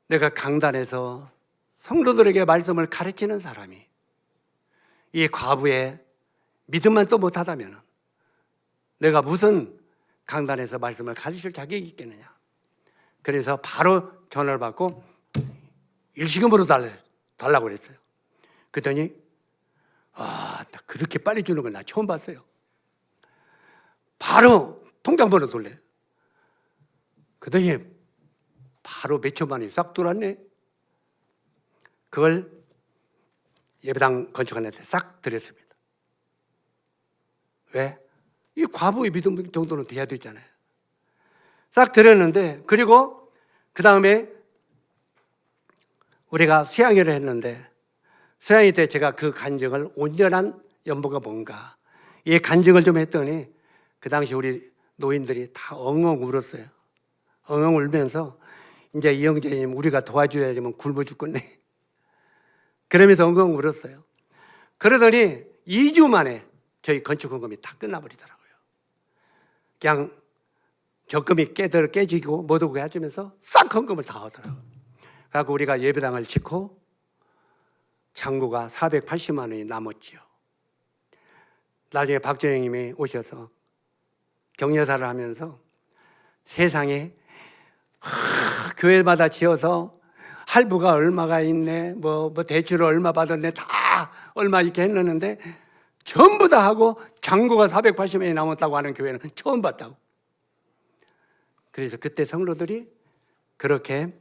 내가 강단에서 성도들에게 말씀을 가르치는 사람이 이 과부의 믿음만 또 못하다면 내가 무슨 강단에서 말씀을 가르칠 자격이 있겠느냐. 그래서 바로 전화를 받고 일시금으로 달라고 그랬어요. 그랬더니 그렇게 빨리 주는 걸 나 처음 봤어요. 바로 통장번호 돌래. 그랬더니 바로 몇 천만 원이 싹 들어왔네. 그걸 예배당 건축한한테 싹 드렸습니다. 왜? 이 과부의 믿음 정도는 돼야 되잖아요. 싹 드렸는데, 그리고 그 다음에 우리가 수양회를 했는데, 수양회 때 제가 그 간증을 온전한 연보가 뭔가 이 간증을 좀 했더니 그 당시 우리 노인들이 다 엉엉 울었어요. 엉엉 울면서 이제 이영재님 우리가 도와줘야지만 굶어 죽겠네. 그러면서 엉엉 울었어요. 그러더니 2주 만에 저희 건축헌금이 다 끝나버리더라고요. 그냥 적금이 깨지고 못 오게 해주면서 싹 헌금을 다 하더라고요. 그래서 우리가 예배당을 짓고 잔고가 480만 원이 남았지요. 나중에 박정희님이 오셔서 격려사를 하면서 세상에 교회마다 지어서 할부가 얼마가 있네, 뭐 대출을 얼마 받았네, 다 얼마 이렇게 했는데 전부 다 하고 잔고가 480만이 남았다고 하는 교회는 처음 봤다고. 그래서 그때 성도들이 그렇게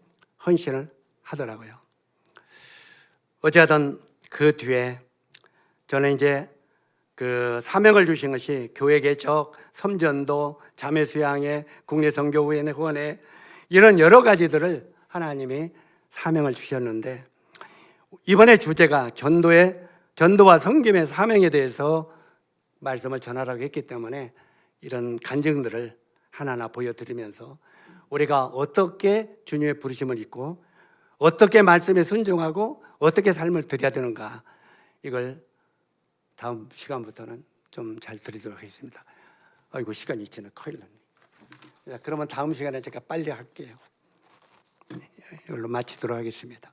헌신을 하더라고요. 어쨌든 그 뒤에 저는 이제 그 사명을 주신 것이 교회 개척, 섬전도, 자매 수양회, 국내 선교회 후원회 이런 여러 가지들을 하나님이 사명을 주셨는데 이번에 주제가 전도와 섬김의 사명에 대해서 말씀을 전하라고 했기 때문에 이런 간증들을 하나하나 보여드리면서 우리가 어떻게 주님의 부르심을 잊고 어떻게 말씀에 순종하고 어떻게 삶을 드려야 되는가, 이걸 다음 시간부터는 좀 잘 드리도록 하겠습니다. 아이고, 시간이 있지는 큰일 났네. 그러면 다음 시간에 제가 빨리 할게요. 이걸로 마치도록 하겠습니다.